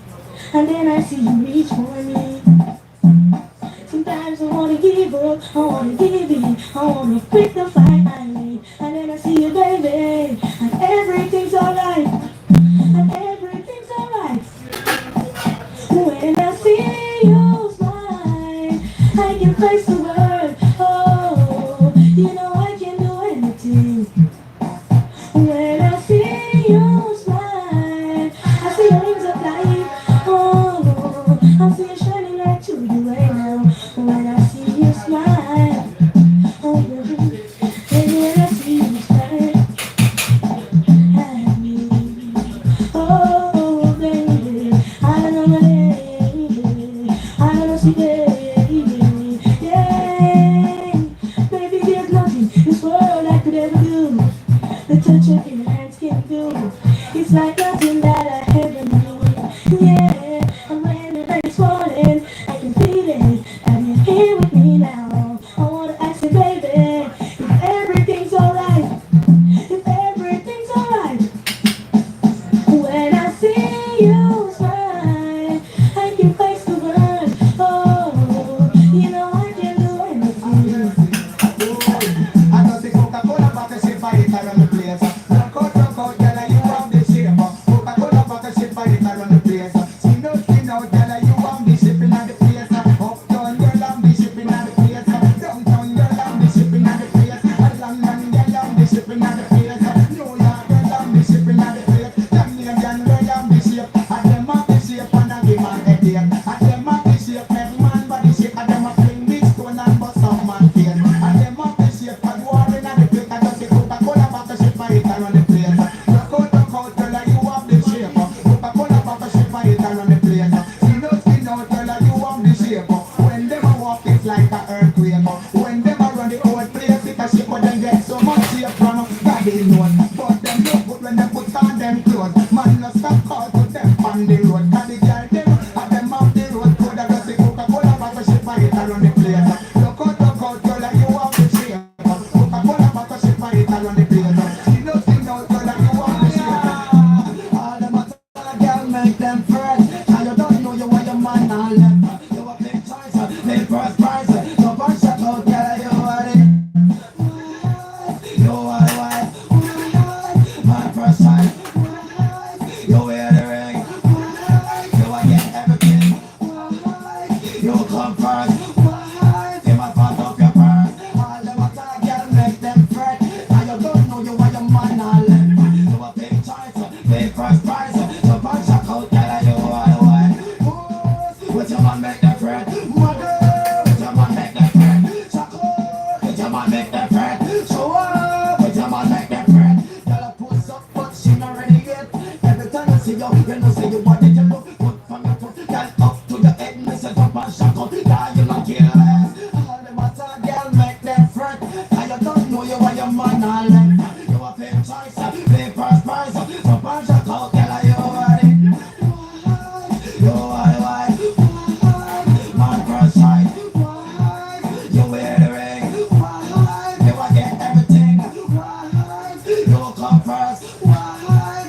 And then I see you reach for me. Sometimes I wanna give up, I wanna give in, I wanna quit the fight I need. And then I see you, baby, and everything's alright, and everything's alright. When I see you smile, I can face the world. Oh, you know I can do anything. When I see you smile, I see your wings of light. Oh, I see you shining right to you right now. When I see you smile, oh baby, baby, when I see you smile at me. Oh baby, I don't know my name, I don't know she baby, yeah. Baby, there's nothing this world I could ever do. The touch of your hands can do. It's like nothing that I ever knew. Yeah, and when the rain's falling, I can feel it. And you're here with me now. I wanna ask you, baby, if everything's alright. If everything's alright. When I see you smile, I can face the world. Oh, you know I can do anything. I got the Coca-Cola bottle, she buy it around the place. Rock out, girl, you have the shape. Coca-Cola bottle, she buy it around the place. Skin out, girl, you have the shipping at the place. Uptown, girl, I'm the shipping at the place. Downtown, girl, I'm the shipping at the place. London, girl, I'm the shipping at the place. New York, girl, I'm the shipping at the place. Jamaican, girl, I'm the shape. I them have the shape and I give man a date. I them have the shape, make man body shake. I them a fling big stone and bust some man face. I them have the shape, and war in the plate. I just say Coca-Cola bottle, she buy it around the place. Rock out, girl, you have the shape. Coca-Cola bottle, she buy it around the place. Skin out, girl, you have the shape. When them a walk, it's like a earthquake. When them a run the whole place, it's a shake, but them get so much shape from God they know. But them look good when them put on them clothes. Man, no stop call to them on the road. Cause the girl them, and them off the road. Could I just say Coca-Cola bottle, she buy it around the place. Look out, girl, you have the shape. Coca-Cola bottle, she buy it around the place. Skin out, girl, you have the shape. crush time. You wear the ring. You will get everything. You come first. You must pass up your purse. All them attack, girl, make them fret. And you don't know you are your man all left. You a big choice, big first prize. So punch a coat, girl, and you are the one. With your man make them fret. Mother, with your man make them fret. Chocolate, with your man make them fret. Show up, with your man make them fret. Girl, I push up, but she not ready yet. Every time I see you, you know say you want it, you look good from your foot. Girl, up to your head, me say jump and shock up. Girl, you not careless. All them attack, girl, make them fret. And you don't know you are your man all left. You a big choice, big first prize. Jump and shock out, girl, and you are it. You are the wife. Man crush tight. You wear the ring. You will get everything. You come first.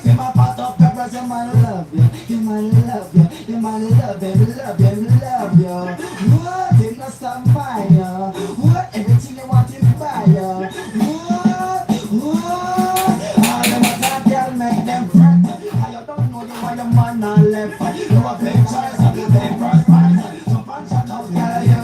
You might pass up your breast. You might love you. You might love you. You might love you. Love you. Love you. What? You not stop by you. What? Everything you want is by you. What? All them attack, girl, make them fret. And you don't know you are your man and left. You a big choice, big first prize. So punch out, girl, you.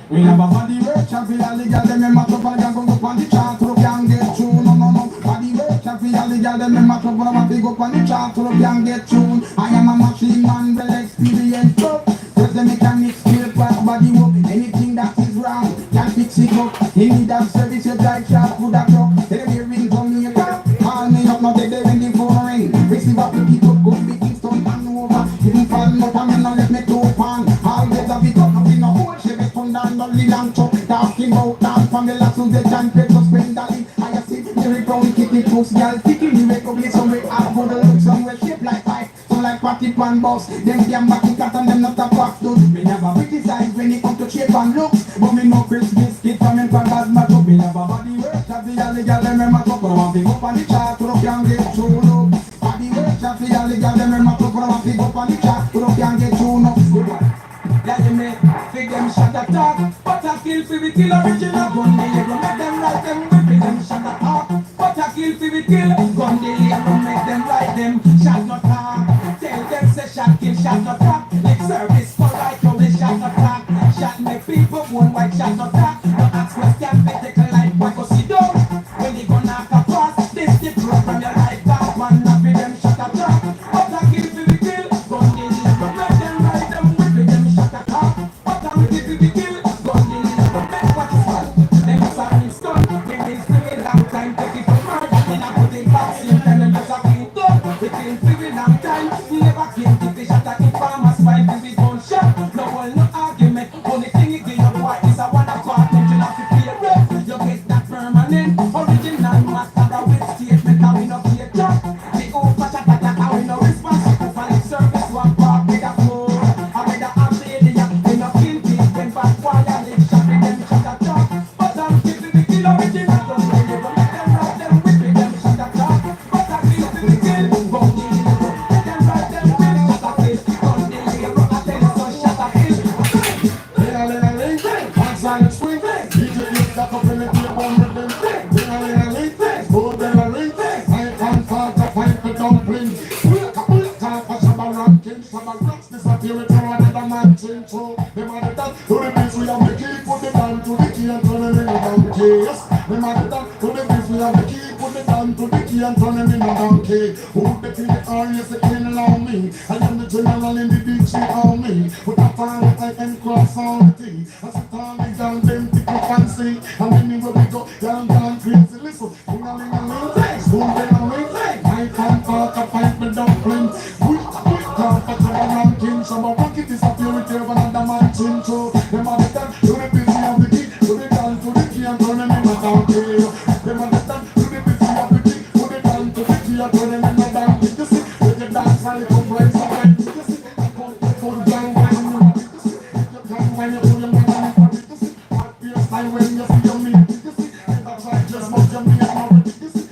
We have a body work champion, the girl them in my top and go up on the chart, so can get through. No. Body work champion, the girl them in my top and I pick up on the chart, so can get through. I am a machine man, well experienced up. Cause the mechanics skill pass body work. Anything that is wrong, can fix it up. You need that service, you drive sharp with a truck. Then they ring from me, call me up, not they when the phone ring. Receive up, pick it up, go big Kingston and over. Even fall out, I'm not let me to pan. Always a bit up, nothing no hold. Down the long talk, talking about dance from the last of the giant pesos spend dolly. I see the brown kicking close, girl kicking the make up somewhere out for the look somewhere shaped like pipe, so like party pan boss. Them damn back in cat and them not a box those. Me never criticize when it come to shape and looks, but me no Chris biscuit from in front of my top. Me never body work, that the alley girl them in my top, but I want to go up on the chart, so can get through no. Body work, that the alley girl them in my top, but I want to go up on the chart, so can get through no. Yeah, you make big them shot attack, but I kill for we kill original gun delay. Go make them right them, we big them shot attack, but I kill for we kill gun delay. Go make them right them, shot not talk. Tell them say shot kill, shot not talk. Like service for right now, they shot attack. Shot make people one white shot not talk. No ask question, medical life, what go see down. When they go knock across, this the truth from your life. That man not be them shot attack, but I kill for we kill gun delay. Go make them right them, we big them shot attack. But I'm the people kill, gun delay. Go make what is fun. Them sorry stun, they need to be long time. Take it for murder, then I put it back. Same time them just a clean gun. They clean for a long time. Never clean the fish attack in farmers fight to be gun shot. No one, no argument. Only thing you give your wife is a one apartment. You have to pay rent. You get that permanent, original master with statement. How we no pay job. The old fat attack, how we no response. For the service one park with a floor. I with the Australia, we no kill kids. When back while you live shot with them shot a talk. But I'm keeping the kill original. Don't say you go make them right them with them shot a talk. But I'm keeping the kill, gun delay. Let them right them with shot a kill. Gun delay, rock a tell so shot a kill. Outside swing, DJ lift up in the table with them. Go there and ring, I can't start to fight the dumpling. Talk for some ranking, some rocks disappear with another man change. So them are the done to the beats we have the key, put the down to the key and turn them in a donkey. Yes, them are the done to the beats we have the key, put the down to the key and turn them in a donkey. Who the king the are, yes, the king along me. I am the general in the DJ army. With a fan, I can cross all the thing. I sit on the down, them tickle fancy. And anywhere we go, down crazy. Listen, ling-a-ling-a-ling, spoon-ling-a-ling. I can't talk, I fight the dumpling. Quick, talk, I tell a ranking. Some of rocket disappear with another man chin. So, them are the done to the busy of the key. To the down to the key and turn them in a donkey. Them are the done to the busy of the key. To the down to the key and turn them in a donkey. You see, with the dance, I come right side. You see, I come down when you want it. You see, you come when you pull your man on it. You see, I feel style when you see your meat. You see, if I try just what you mean, I'm not. You see,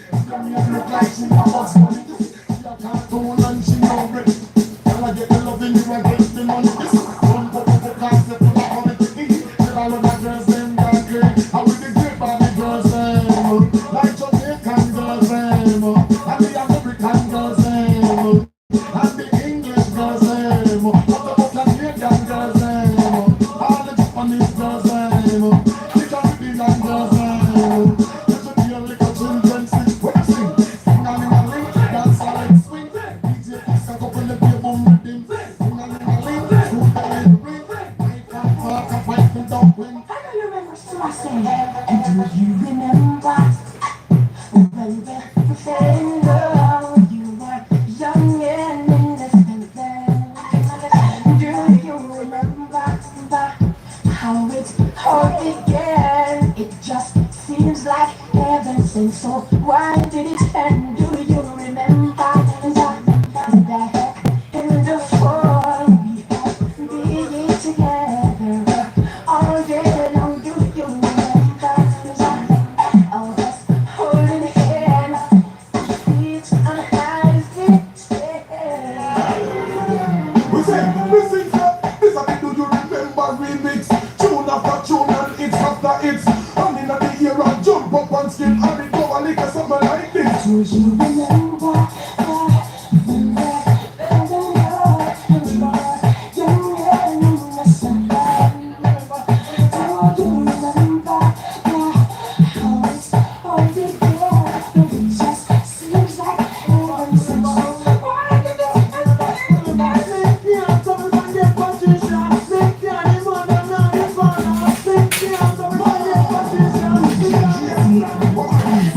Jamaican girls them, and the English girls them, what about the Canadian girls them, all the Japanese girls them, the Caribbean girls them. You should hear little children sing, when you sing, sing a ling a ling, dance a ling swing. DJ Kiss a couple of beer boom with him, sing a ling a ling, shoot the ring ring. Make a park a fight with dumpling. I don't remember so I say, and do you remember when we fell in love? You were young and innocent then. Do you remember how it all began? It just seems like heaven since. So why did it end? Do you remember that in the fall we had been together all day long? Do you remember all of us holding hands, feet on high feet? We say, listen, sir, this a bit do you remember remix? Tune after tune and hits after hits. And in the ear and jump up and skin and it go a little something like this. Do you remember when we fell in love and we were young and innocent? Do you remember how it's all began? It just seems like heaven since. Why did it end? Make me a trouble from your position. Make me a the man and not the father. Make me a trouble from your position. Make me a woman.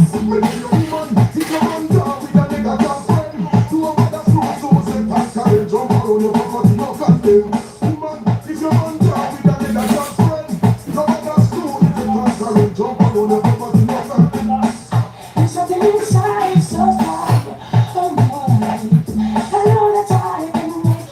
If you run down with a nigga just friend. Do a mother screw so say pass carry jump around your property no condemn. Woman, if you run down with a nigga just friend. No mother screw if you pass carry jump around your property no condemn. There's something inside so far. Oh no, I know that I can make it.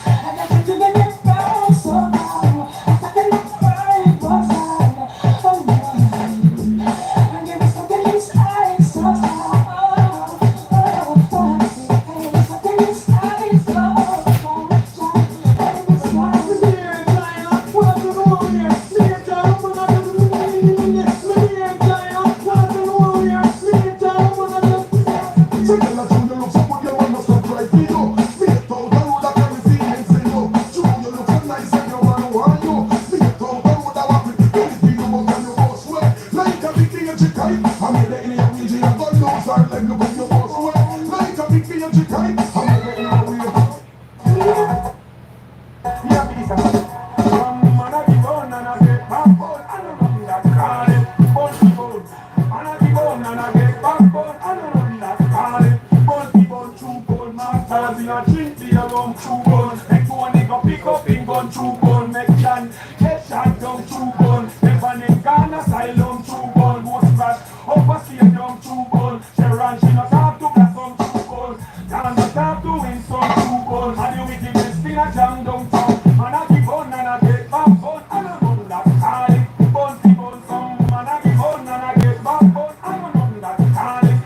I got to get it right so now. I can look right for time. Oh no, and there is something inside so far. There's something inside so far. And it's not So tell a true you look so good, you want to stop right for you. Me a told the road that carry feelings in you. True you look so nice and you want to want you. Me a told the road that walk with anything you want and you go sweat. Like a big thing in Chikai, I made it in your wheel, you got lose her leg, look when you go sweat. Like a big thing in Chikai, I made it in your wheel. Yeah, please, man, I be born and I get backbone. I don't know that call it, bunty bone. Man, I be born and I get backbone. I don't know that call it, bunty bone, true bone. Masters in a drink, be a rum, true bone. Make one nigga pick up in gun, true bone. Make John get shot down, true bone. Never name Ghana, asylum, true bone. Go scratch, overseas, young, true bone. Sharon, she not have to get some true bone. Can't not have to win some true bone. And you wickedness, spin a jam downtown. Man, I keep on and I get back on. I don't know that call it. Bunty bone, some man, I keep on and I get back on. I don't know that call it.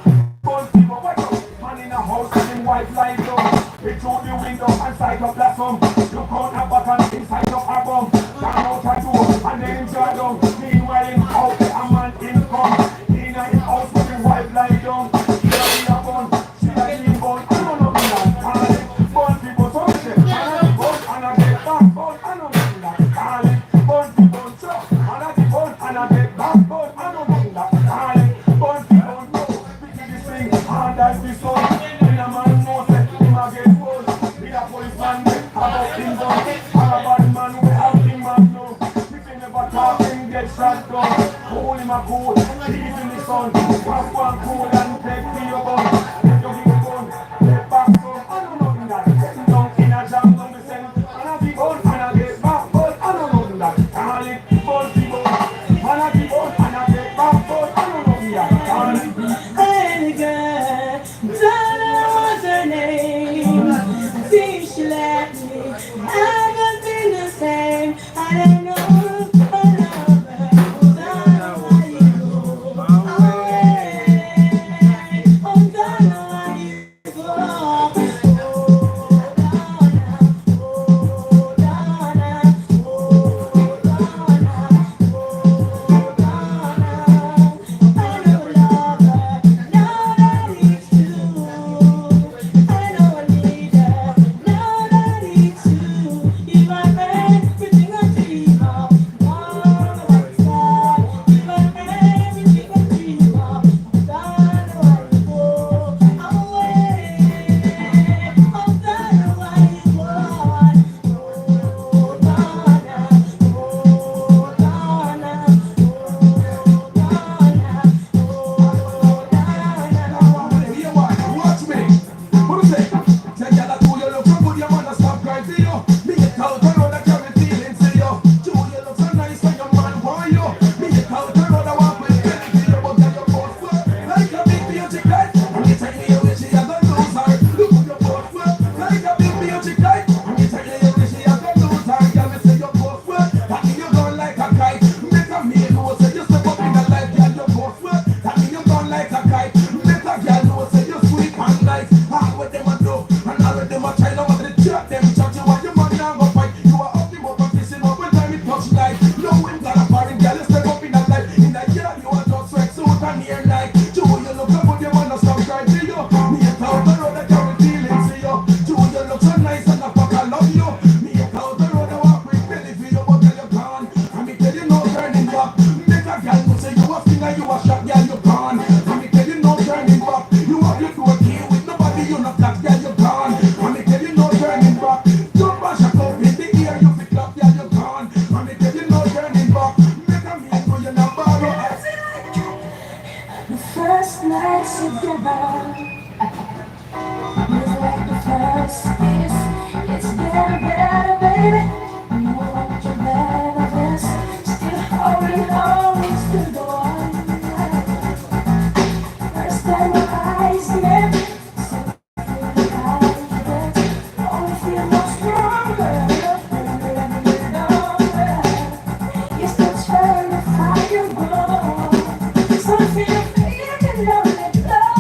Bunty bone, what up? Man in a house and in white light up. It through the window and sight of blossom. Look out a button inside of a bum. Down out a door and then enjoy down. Meanwhile in out a man in come. In a house with the white light down. Here we are born. She a clean bone. I don't know that call it. Bunty bone, some shit. And I keep on and I get back on. I don't know that call it. Bunty bone, so. And I keep on and I get back on. I don't know that call it. Bunty bone, no. We do this thing hard as the sun. When a man knows that him a get full. Be a policeman, about him done. And a bad man we have him and no. If he never talk, him get shot down. Hold him a cool, leave in the sun. Pass one cool and take to your gun. Take your big gun, get back son. I don't know that. Get down in a jam, don't be sent. And I keep on and I get back on. I don't know that. Call it bunty bone. And I keep on and I get back on. I don't know that. Call it. Hey girl, don't know what's her name. See she left me. I haven't been the same. I don't know. I love her. Don't know why you go away. Oh, don't know why you go. Oh, Donna, oh, Donna, oh, Donna, oh, Donna. I don't love her. Now that it's true. It's getting better, baby. You want your better best. Still holding on to the one. First time my eyes met, so feeling confident. Only feel more stronger. You still trying to find your goal. So I feel you can only blow.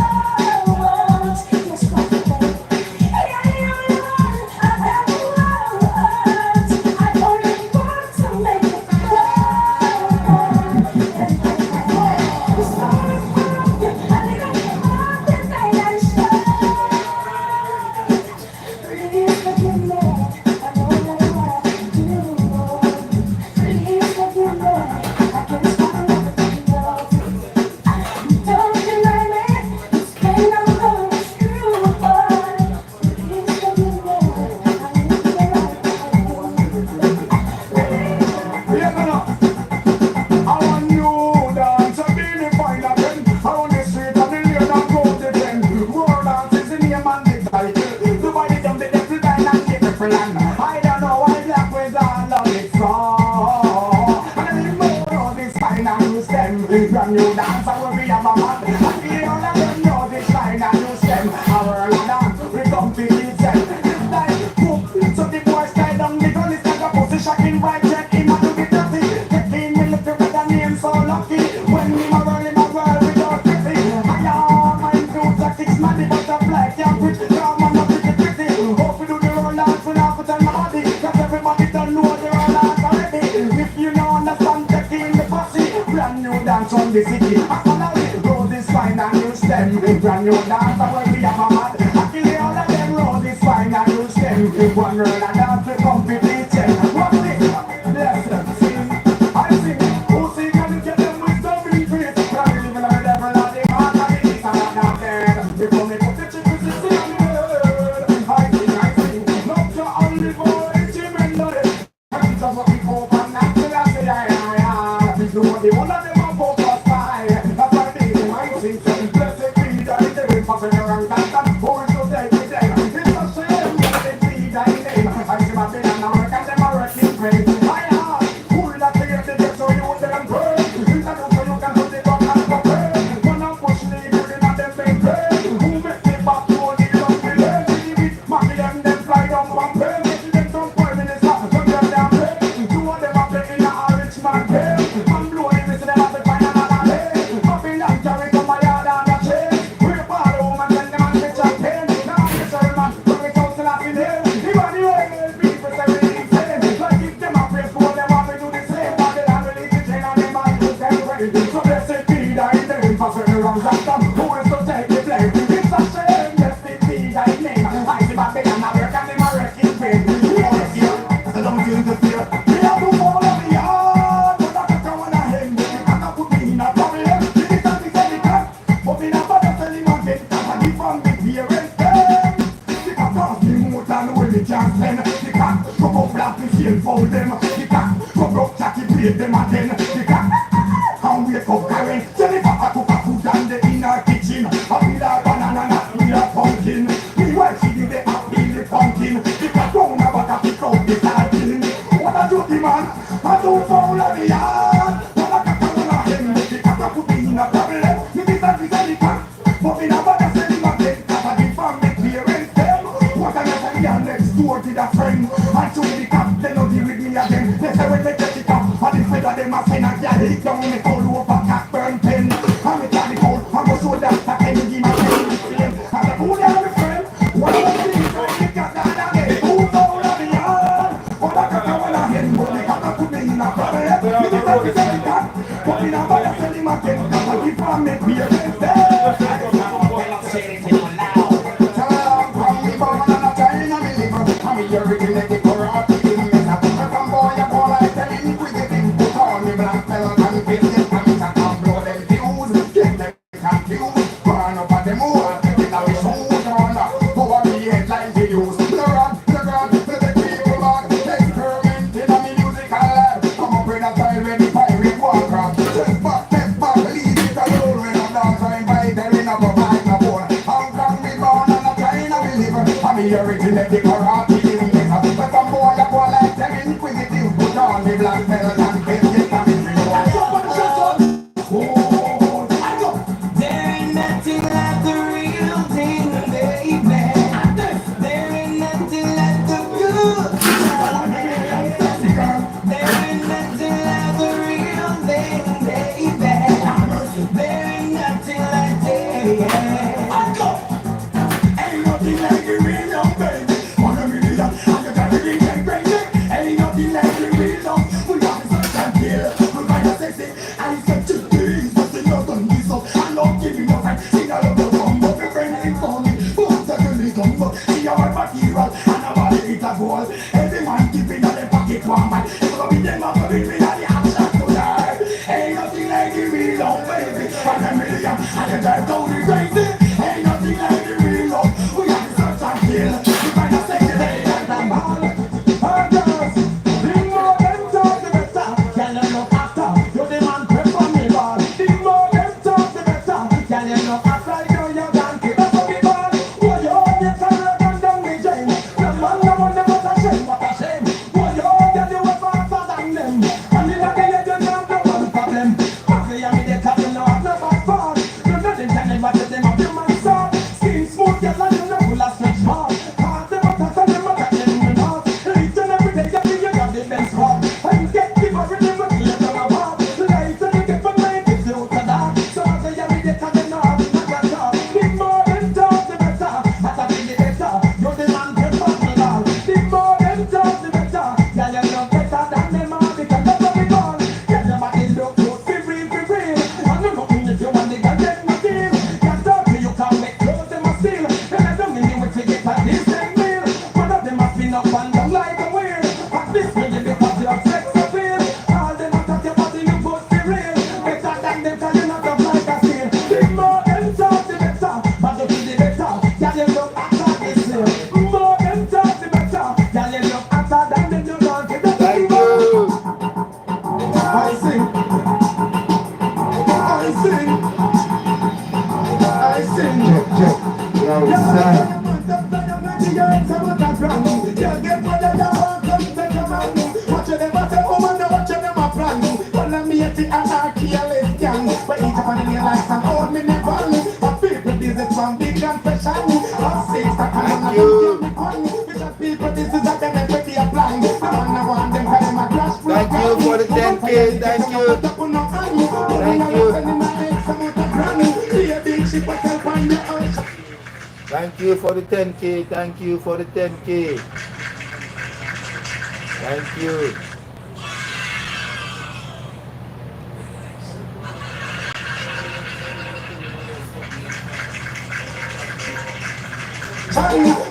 Just like I don't know why black was all of it from. And I need more of this kind of new stem. Brand new dance, I will be a man. I feel all of them know this kind of new stem. Our dance, we come to this set. It's like boom, so the boys stay down. The girl is like a pussy shocking right check him and do the dirty. Taking me little bit of name so lucky. When him a world without pity. I am my new tactics, man, the butterfly can't quit. Come on, not pretty pretty. Hope we do the roll dance without put on my body. Cause everybody don't know the roll dance already. If you don't understand, taking the posse. Brand new dance on the city. I follow it, roll this fine and new stem. Brand new dance, I will be a mad. I kill all of them, roll this fine and new stem. One roll and dance, we competition. What's this? Bless them, sing. I sing. Who sing and get them wisdom increase. Probably living on the devil of the heart of the east and not dead. Before me put the chicken to see on the world. I sing. Love to only for achievement of it. Hands up what we hope and not till I say I. Nobody one of them are focused by. That's why they might sing. Blessed be thy name. Passing around that who is so dead today. It's a shame. Blessed be thy name. I see my bin and I work and them are working great. I am. Who that to get the get so you them pray. It's a so you can put the gun and go pray. When I'm pushing the building and them make pray. Who make the back to the long delay. Leave it. Marky them fly down one pray. Make them don't prime minister. Don't get them pray. Two of them are playing a rich man pay. Man blow him into them as they find another day. Popping and carry come my yard and a chain. We're part home and send them and get champagne. Now I'm the same man. Bring it out to laugh in here. Even the way people say we insane. Like if them are praise for them and we do the same. But they have released the chain and them and use them ready. So blessed be thy name. Passing around that time. Who is to take the blame? It's a shame. Blessed be thy name. I see my big and I work and them are wrecking pain. I don't interfere. We have to follow the yard. But I can't want to hang with it. I can't put me in a problem. This is something that we can. But we never just tell him again. Cause I give from the parents them. The cat cost me more than when we can spend. The cat come up black and shield for them. The cat come up chatty plate them again. The cat and wake up Karen. Jennifer I cook a food and they in her kitchen. I feel a banana and feel a pumpkin. Meanwhile she do the apple the pumpkin. The cat don't have a pick up the sardine. What a duty man, I don't fall of the yard. But I can't tell on him, the cat put me in a problem. Me this and this and the cat, but me never just tell him again. Cause I give from the parents them. What I just say next door to the friend. I show the cat, they don't deal with me again. They say when they take it up, and the feather them a send a gal lick down me cold over cat burn pen. And me carry cold, and go show that I can give my friend the flame. And I put down the friend, what I see, the cat down again. Who's all of the yard? But I can't tell on him, but the cat put me in a problem. Me this and this and the cat, but me never just tell him again. Cause I give from me parents them. I I'm here originate the karate in this. But some boy that go like them inquisitive. Put on the black belt and get it coming. I go, shut up. Oh, I go. There ain't nothing like the real thing, baby. There ain't nothing like the good. There ain't nothing like the real thing, baby. There ain't nothing like that. I go. Ain't nothing like the real love, baby. 1 million, and you got to be crazy. Ain't nothing like the real love. We got to search and kill. We find a sexy, and it's such a thing. But they not done this up. I love giving up and see all of the combo. My friend ain't funny, but I really come up. See our material, and our body is a goal. Every man keeping on the pocket one man. It's gonna be them up, be me on the action tonight. Ain't nothing like the real love, baby. 1 million, and you drive down the crazy. Ain't nothing like the real love. We got to search and kill. We find a sexy lady and a ball. Oh, girls, the more them talk, the better. Can you look after? You the man prep for me, ball. The more them talk, the better. Can you look after? You can't keep up with me, ball. Oh, you get a rub and down the drain. The man no one never a shame, what a shame. Oh, you get you up faster than them. And in the day you don't have no one problem. Coffee and me they tell you no have no bad fall. You nothing can never tell them of your man stop. Skin smooth, yes, and you know full of stretch mark. Heart them up, and them up, and them in heart. Each and every day you got the best part. And get the worry, them up, you don't have heart. Life and you get from night, it's you to dark. So I say you me they tell them no have no bad talk. The more them talk, the better. That's a bit better. You're the man can fuck me all. The more them talk, the better. Yeah, you know better than them all because that's what we call. Yeah, your body look good, be real, be real. And you know if you want the girl, get my deal. Can't talk to you, can't make clothes, them a steal. And I don't mean you if you get a decent meal. One of them a spin up and down like a wheel. But this really because you're sex appeal. All them a talk your body, you good, be real. Better than them, cause you not up like a steel. The more them talk, the better. But you feel the better. Yeah, you look after this seal. More them talk, the better. Yeah, you look after than them, you don't get the Thank you. I sing. I sing. I sing. Check. Yo, son. Thank you. Thank you for the 10K. Thank you. Thank you for the 10K. Thank you for the 10K. Thank you.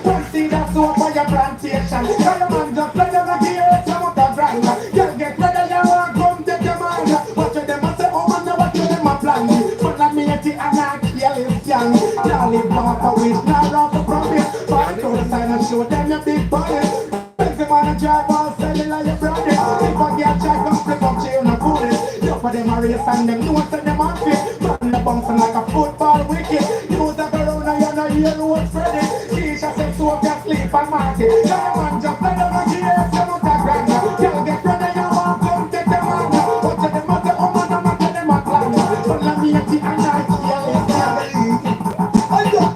One thing that's so for your plantation. Tell your man just play them like here, some of the grind. You get ready, you want come take your man. Watch them and say, oh man, watch them a plan. But like me, and I kill his young. Now live long for which, now run for profit. Fight to the sign and show them your big body. Make the man a drive on, selling like your brother. If I get a check, I'm flip up, chill, no foolish. You for them a race and them know that them on fit. Man, the bouncing like a football wicket. You that go round and you know you know what's ready. Keisha said so can sleep and market. Now man just let them a gear, some of the grand. Y'all get ready, you want come take them on. Watch them out, the woman, I'm not them a plan. But let me at the and I kill it. I got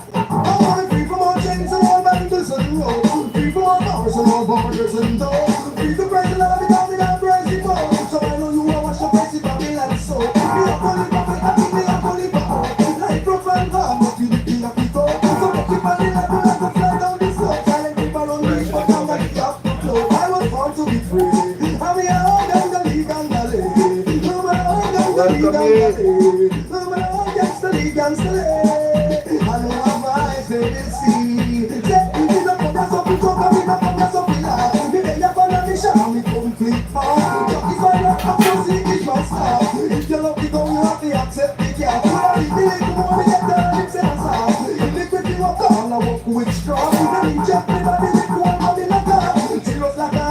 all free from all chains and all bangers and rolls. Free from all bars and all borders and doors. Free to break the law without me not breaking balls. So I know you are watch the face it on me like so. If you are fully perfect, I think they are fully bad. Like profile harm, but you the king of people. So make you find the level like a fly down the slope. Silent people on me, but I'm like the up the flow. I was born to be free. I'm here all down the league and the league. No matter how down the league and the league. No matter how against the league and the league. I know how my favorite see. Say, if you don't come back up, you come back, you don't come back up, you laugh. If you follow me, show me complete fall. If I love up, you see it must stop. If you love the gun, you have to accept the gap. Well, if you ain't come on, you get the lips and soft. If you quit, you walk on, I walk with straw. If you inject me, body, you go on, body like that. Serious like a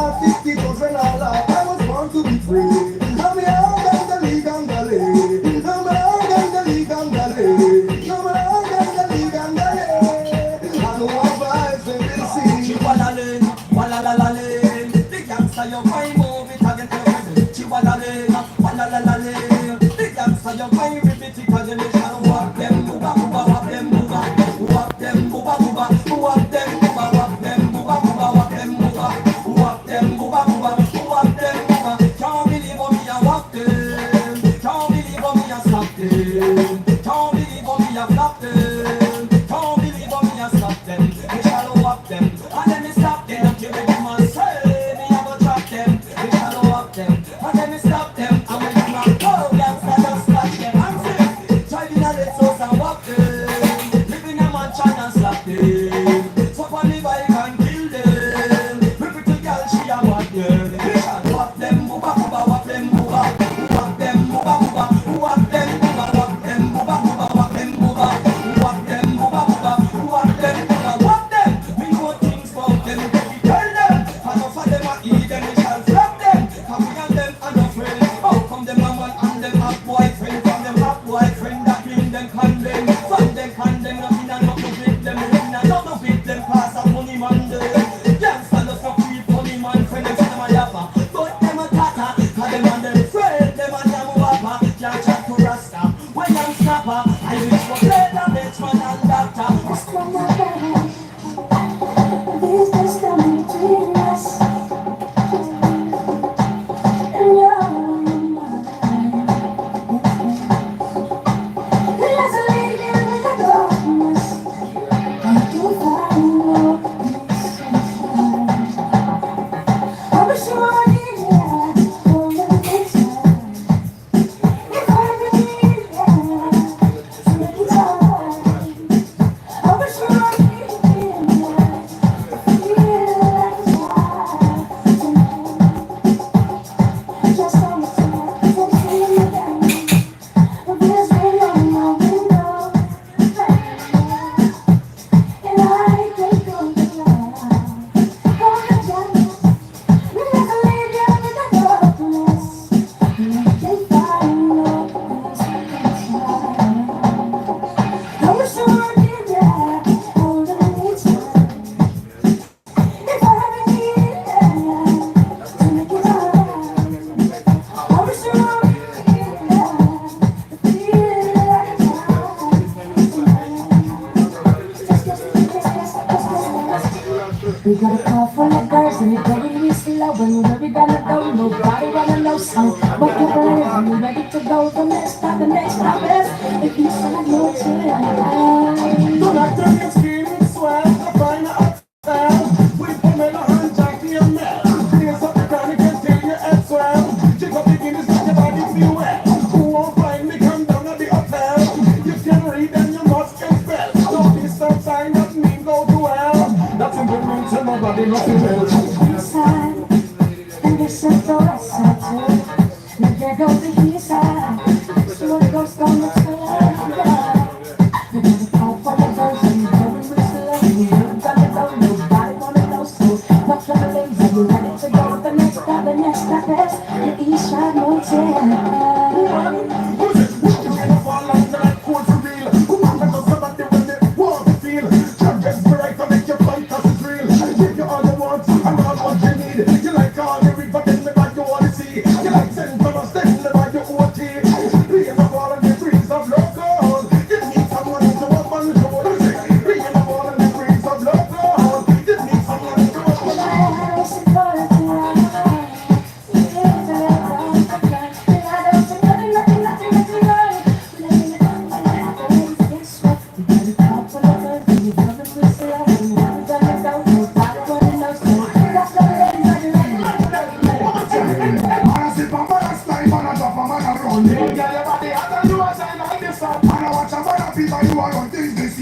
50 goes when I laugh. I was born to be free. I'm here, all down the league and the league. I'm here, all down the league and the league. I'm here, all down the league and the league. I know what vibes they will We got a car full of girls and it's getting me slow. And where we gonna go? Nobody wanna know so. But we're ready and we're ready to go. The next stop is the east side motel. Tonight the next game is swell. I find a hotel. We Pamela and Jackie and Mel. Here's up the crown, you can tell you as well. Check up the Guinness, make your body feel well. Who won't find me, come down at the hotel. You can read and you must can spell. Don't be stop sign, that mean go to hell. That's in the room, tell nobody nothing else. East side, and this is the west side too. Now there goes the east side. So it goes down the side. We got a car full of girls and we're going slow. We gotta go, nobody wanna know so. Watch for the ladies and we're ready to go. The next stop is the east side motel. Who's it? Who's gonna fall under that cold for real? Who wants to go somebody when they want to feel? Can't get right to make your fight cause it's real. I give you all you want and all what you need. You like all the river, then me like you want to see. You like send from us, then me like your OT. Being a ball and the breeze of local. You need someone to up on the road. Being a ball and the breeze of local. You need someone to up on the road.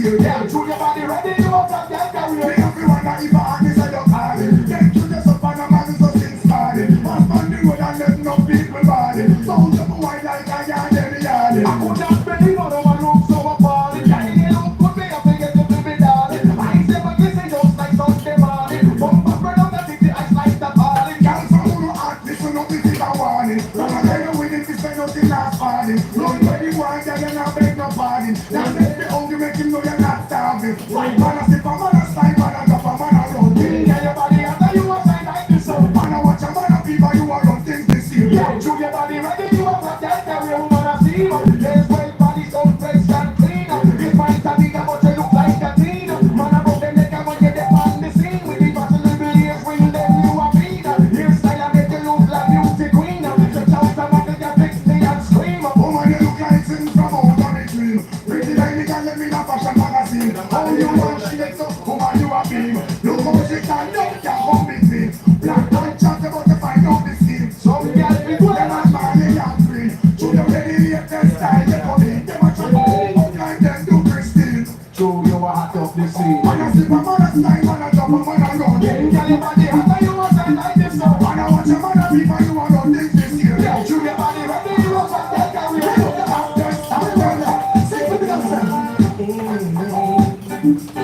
Yeah, through your body ready, you up and get carried. Make everyone that even hang inside your body. Get to the up and a man is just things started. Pass on the road and let no people body. Sound up a wine like a yard in the yard. I could not believe how the one room so appalling. Can't you look put me up and get the baby darling. I ain't never kissing just like Sunday morning. Bump up right on the city, I like that falling. Girl from who no act, listen up, this is a warning. When I tell you winning, this ain't nothing last party. Run where you want, girl, you're not beg no pardon. Now let me hungry, make him know you're not starving. White man a sip a man a slide, man a drop a man a run. Yeah, your body after you a sign like this up. Man a watch a man a fever, you a run things this year. Yeah, through your body ready, you a flap that carry a woman a see. Yes, well, body so fresh and clean. It might a bigger, but you look like a teen. Man a broke them neck and when you get on the scene. With the battle little ears, bring them you a feed. Hairstyle and make you look like beauty queen. Stretch out the muscle, you fix me and scream. Woman, you look like sin from out on the dream. Pretty lady, can let me in a fashion magazine. How you want she gets up, woman, you a beam. Look how she can look, can come between. Black and chat about to find out the scheme. Some girls be good, them as Marley and Green. To the ready latest style, they come in. Them a try to up like them do Christine. Show you a hot up the scene. Man a slip a man a slide, man a drop a man a run. Girl, your body hot and you a sign like this now. Man a watch a man a beef and you a run things this year. Yeah, show your body ready, you a fuck that carry.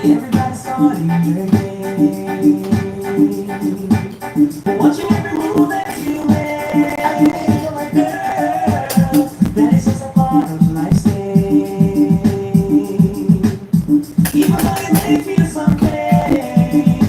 Everybody starting again. Watch every move that you make. Girl, that is just a part of life's stay. Even though you may feel something,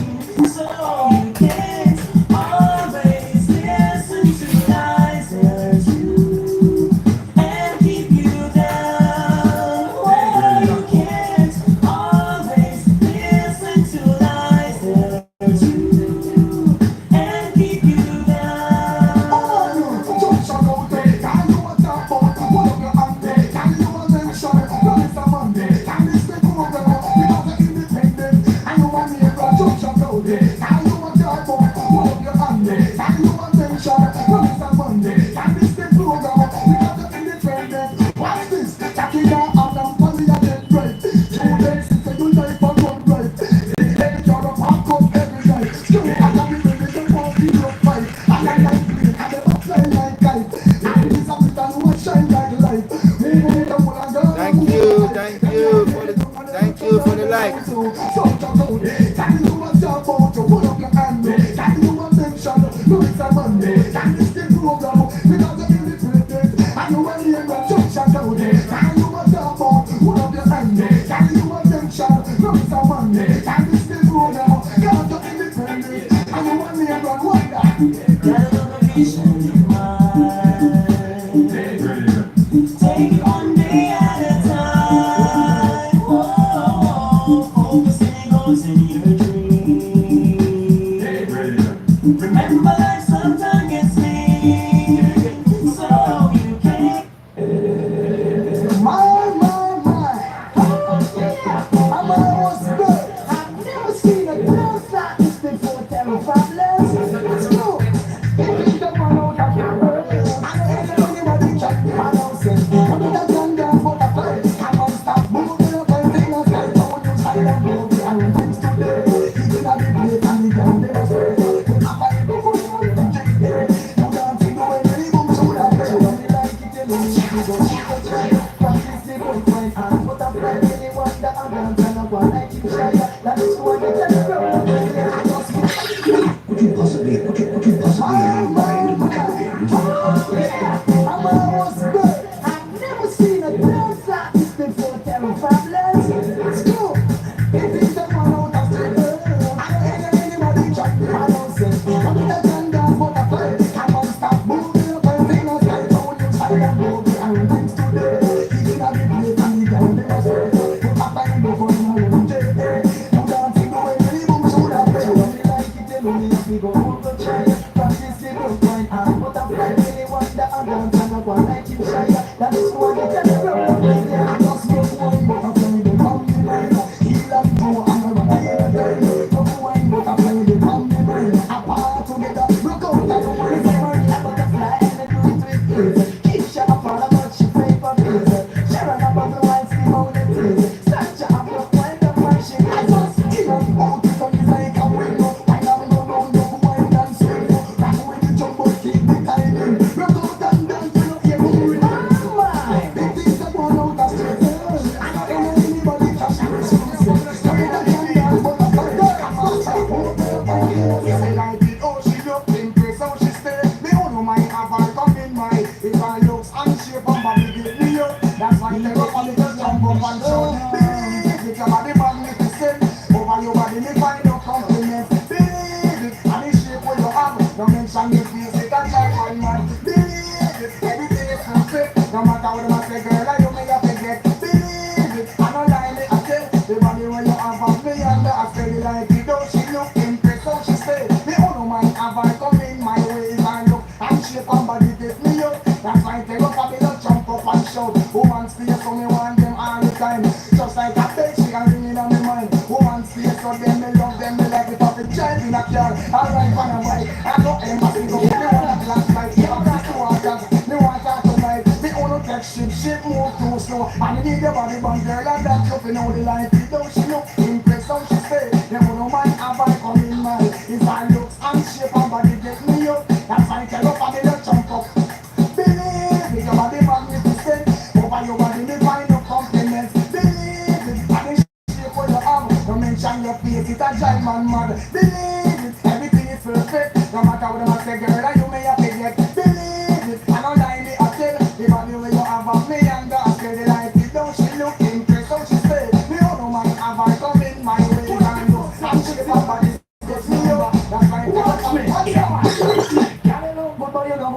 so you can't always listen to lies that you and keep you down. Well, you can't always listen to lies that you and keep you down. Watch this, Jackie now and I'm funny and then break. 2 days since you life and run right. Hey, you're a pop up every night. Still, I got me ready to walk in your fight. I like me, I never play like kite. It is a bit and who shine like light. Thank you for the like. Got a vision in mind. Take it one day at a time. Whoa, focusing on your dreams. Remember life sometimes gets mean, so you can't. My, I'm almost good. I've never seen a girl like this before. Tell me problems. Let's go. If you don't want to get hurt, I don't anybody check my nonsense. I'm with a gun down for the fight. I'm on stop moving up and things like don't you silent movie. I will things today. Even at the plate and the down there. I'm like, go for it. You don't think the way you boom so that way. Don't be like it, you know. You go see the try. Practice the good point and put up like anyone that I don't turn up one like you shy. That is why you tell the girl. Could you possibly elaborate on that again? I'm almost good. I've never seen a dance like this before. Tell me problems. Let's go. If it's the one out of the world, I don't hear anybody check my nonsense. I'm with a gun down for the fight. I'm on stop moving up and things like don't you silent movie. I'm things today. Even at the plate and the down there. Put my mind over my own day. You don't think the way you boom so that way. Don't be like it, tell me if we go over try. Practice the good point and put up like anyone that I don't turn up one like you shy. That is why you tell the girl. I just smoke one butterfly, they come me mind. Heal and go, I'm a runner. Come one butterfly, they come me mind. Apart together, look out, I don't want to say my butterfly and I do it with ease. Keep shut up all about your paper bills. Sharon up on the white steam on the trees. Start your up your point of my shit. I just in and out, it on is like a window. When I'm go round, go wind and swing. Back when you jump, but keep the timing. Look out and dance, you know you're moving. Big things that one out of straight. I don't know anybody can shoot you. Come in and dance, but I'm not there. I'm not stop, hold up and You say like it, oh she look impressed, how she stay. Me who know my have her come in my. If her looks and shape and body give me up. That's why they go for little jump up and shout. Believe it, your body magnificent. Over your body me find no compliments. Believe it, and the shape what you have. No mention your face, it and try one man. Believe it, everything is perfect. No matter what I say, girl, I you may have to get. Believe it, I don't lie me, I tell. The body when you have of me and I steady like it. Though she look impressed, how she stay. Me who know my have her come in my way. If I look and shape and body get me up. That's why they go for me to jump up and shout. Woman stay so me want them all the time. Just like a bed, she can ring in on my mind. Woman stay so them me love them, me like it off the child in a car. I ride on a bike, I know embassy go. Me want a glass light, me want to water, me want her tonight. Me wanna take ship move too slow. And me need your body bang girl and that up in all the light. Though she look impressed, how she stay. Them who no mind have I come in mind. If I looks and shape and body get me up. That's why I tell up and me just jump up. Believe it, your body magnificent. Over your body me find no compliments. Believe it, and the shape what you have. Don't mention your face, it a drive man mad. Believe it, everything is perfect. No matter what I say, girl, you may have to get. Believe it, I don't lie me, I tell. The body where you have of me and I steady like it. Don't she look impressed, how she stay. Me oh no man have her come in my way. And go, and she get her body gets me over. That's why watch me.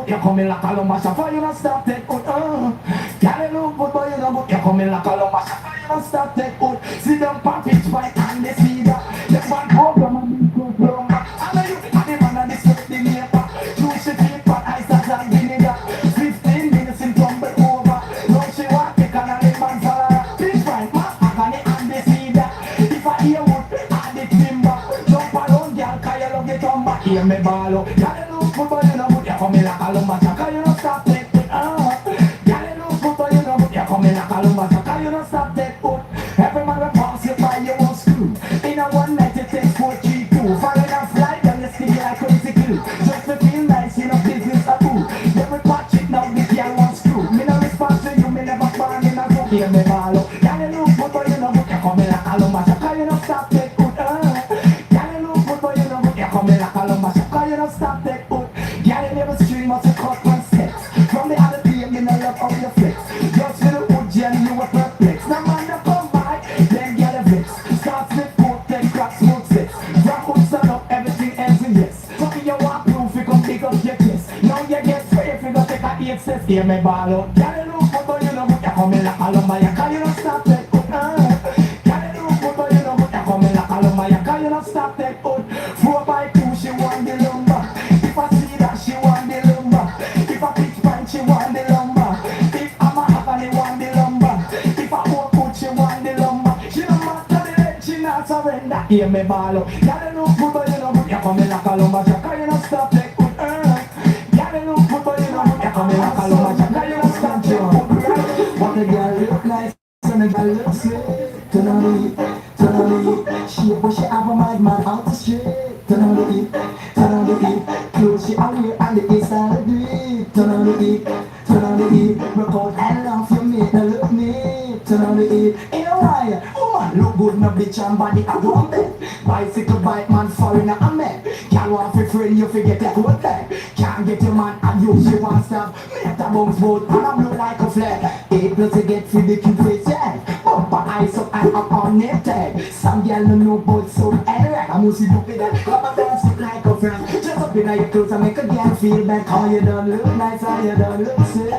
You coming like a lumber shop, you not stop take good. Girl, you look good, but you know good. You coming like a lumber shop, you not stop take good. See them pop pitch bike and the speeder. The one program and the good plumber. I know you are the man and the sweat the neighbor. You should keep on ice and vinegar. 15 minutes in tumble over. Now she want take on a lemon salad. Pitch bike, agony and the speeder. If I hear wood, add the timber. Jump around, girl, cause you love the tumber. Hear me ball up. Girl, you look good, but you know good. You coming like a lumber shop, you not stop take good. Girl, you look good, but you know good. You coming like a lumber shop, you not stop take good. Every man will pass you by, you won't screw. In a one night it takes 4, 3, 2. Foreign and fly, then you stick it like crazy glue. Just to feel nice, you know business a do. Then we patch it now, the girl won't screw. Me no respond to you, me never born in a zoo. Hear me ball up. Girl, you look good, but you know good. You coming like a lumber shop, you not stop take good. Girl, you look good, but you know good. You coming like a lumber shop, you not stop take good. Girl, you never stream out your cut and sex. From the other day, me no love how you flex. Just for the OG and you were perplexed. No man that come by, then get a vex. Starts with foot, then cracks smooth sex. Rock would stand up, everything ends in yes. Fucking you want proof, you come pick up your kiss. Now you get free if you go take a access. Hear me ball out. Girl, you look good, but you know good. You coming like a lumber, you call you not stop that good. Girl, you look good, but you know good. You coming like a lumber, you call you not stop that good. 4 by 2, she want the lumber. that hear me ball up. Y'all look good but you know you come in like a lumber jack. You don't stop like good Y'all look good but you know you come in like a lumber jack. You don't stop your What a girl look nice and a girl look sweet. Turn on the heat, turn on the heat. She push it up a madman out the street. Turn on the heat, turn on the heat. Close she away and the east side of the heat. Turn on the heat, turn on the heat. Rock out and laugh you make her look neat. Turn on the heat. In a while, woman look good no bitch and body a one bed. Bicycle bike man foreigner a man. Can't want for friend you forget that one thing. Can't get your man and you she want stuff. Make a bounce boat and I blow like a flare. 8 plus you get for the cute face yeah. Bumper eyes up and up on name tag. Some girl no know about some anyway. I must see you with that. Come and dance it like a friend. Just up in your clothes and make a girl feel bad. How you done look nice, how you done look sick.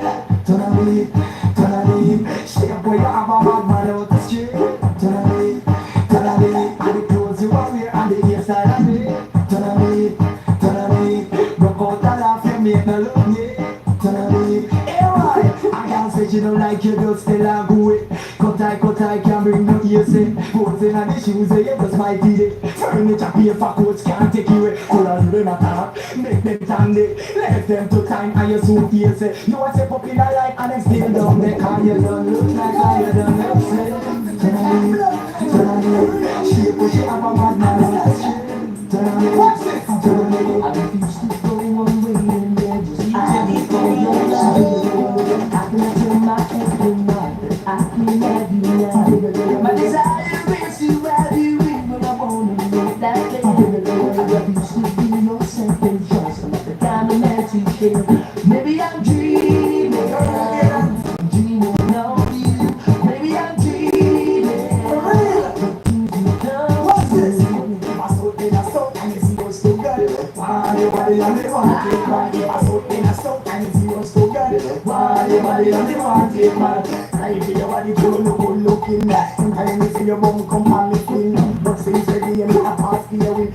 Turn on the heat, turn on the heat. Stay up where you have a bad man out the street. Turn on the heat, turn on the heat. And the clothes you wear and the hairstyle of it. Turn on the heat, turn on the heat. Broke out and laugh, you make me look neat. Turn on the heat. Hey, why? I can't say she don't like you, just still a go it. Cut I can't bring no easy. Goes in and the shoes, you just might eat it. Furniture, paper, coats can't take you away. Could I do them attack? Make them stand it. Left them to time and you so easy. You want to step up in a line and then still down there. Cause you don't look like how you don't look sick. Turn on it. She push it up a madman. Turn on it. Turn on it. I refuse to go one way and then just I need for your love. I can tell my every night that I can have you now. My desire is to have you in when I want to make that day. I refuse to be your second choice. I'm not the kind of man to share. Maybe I'm dreaming. I'm dreaming of you. Maybe I'm dreaming. What's this? I saw in a soul and it's yours to girl. Why on the want it, man? I saw in a soul and it's yours to girl. Why on the want it, man? I feel your body to look good looking. Sometimes you see your bum come on me feel. But since the day you make a pass for your win,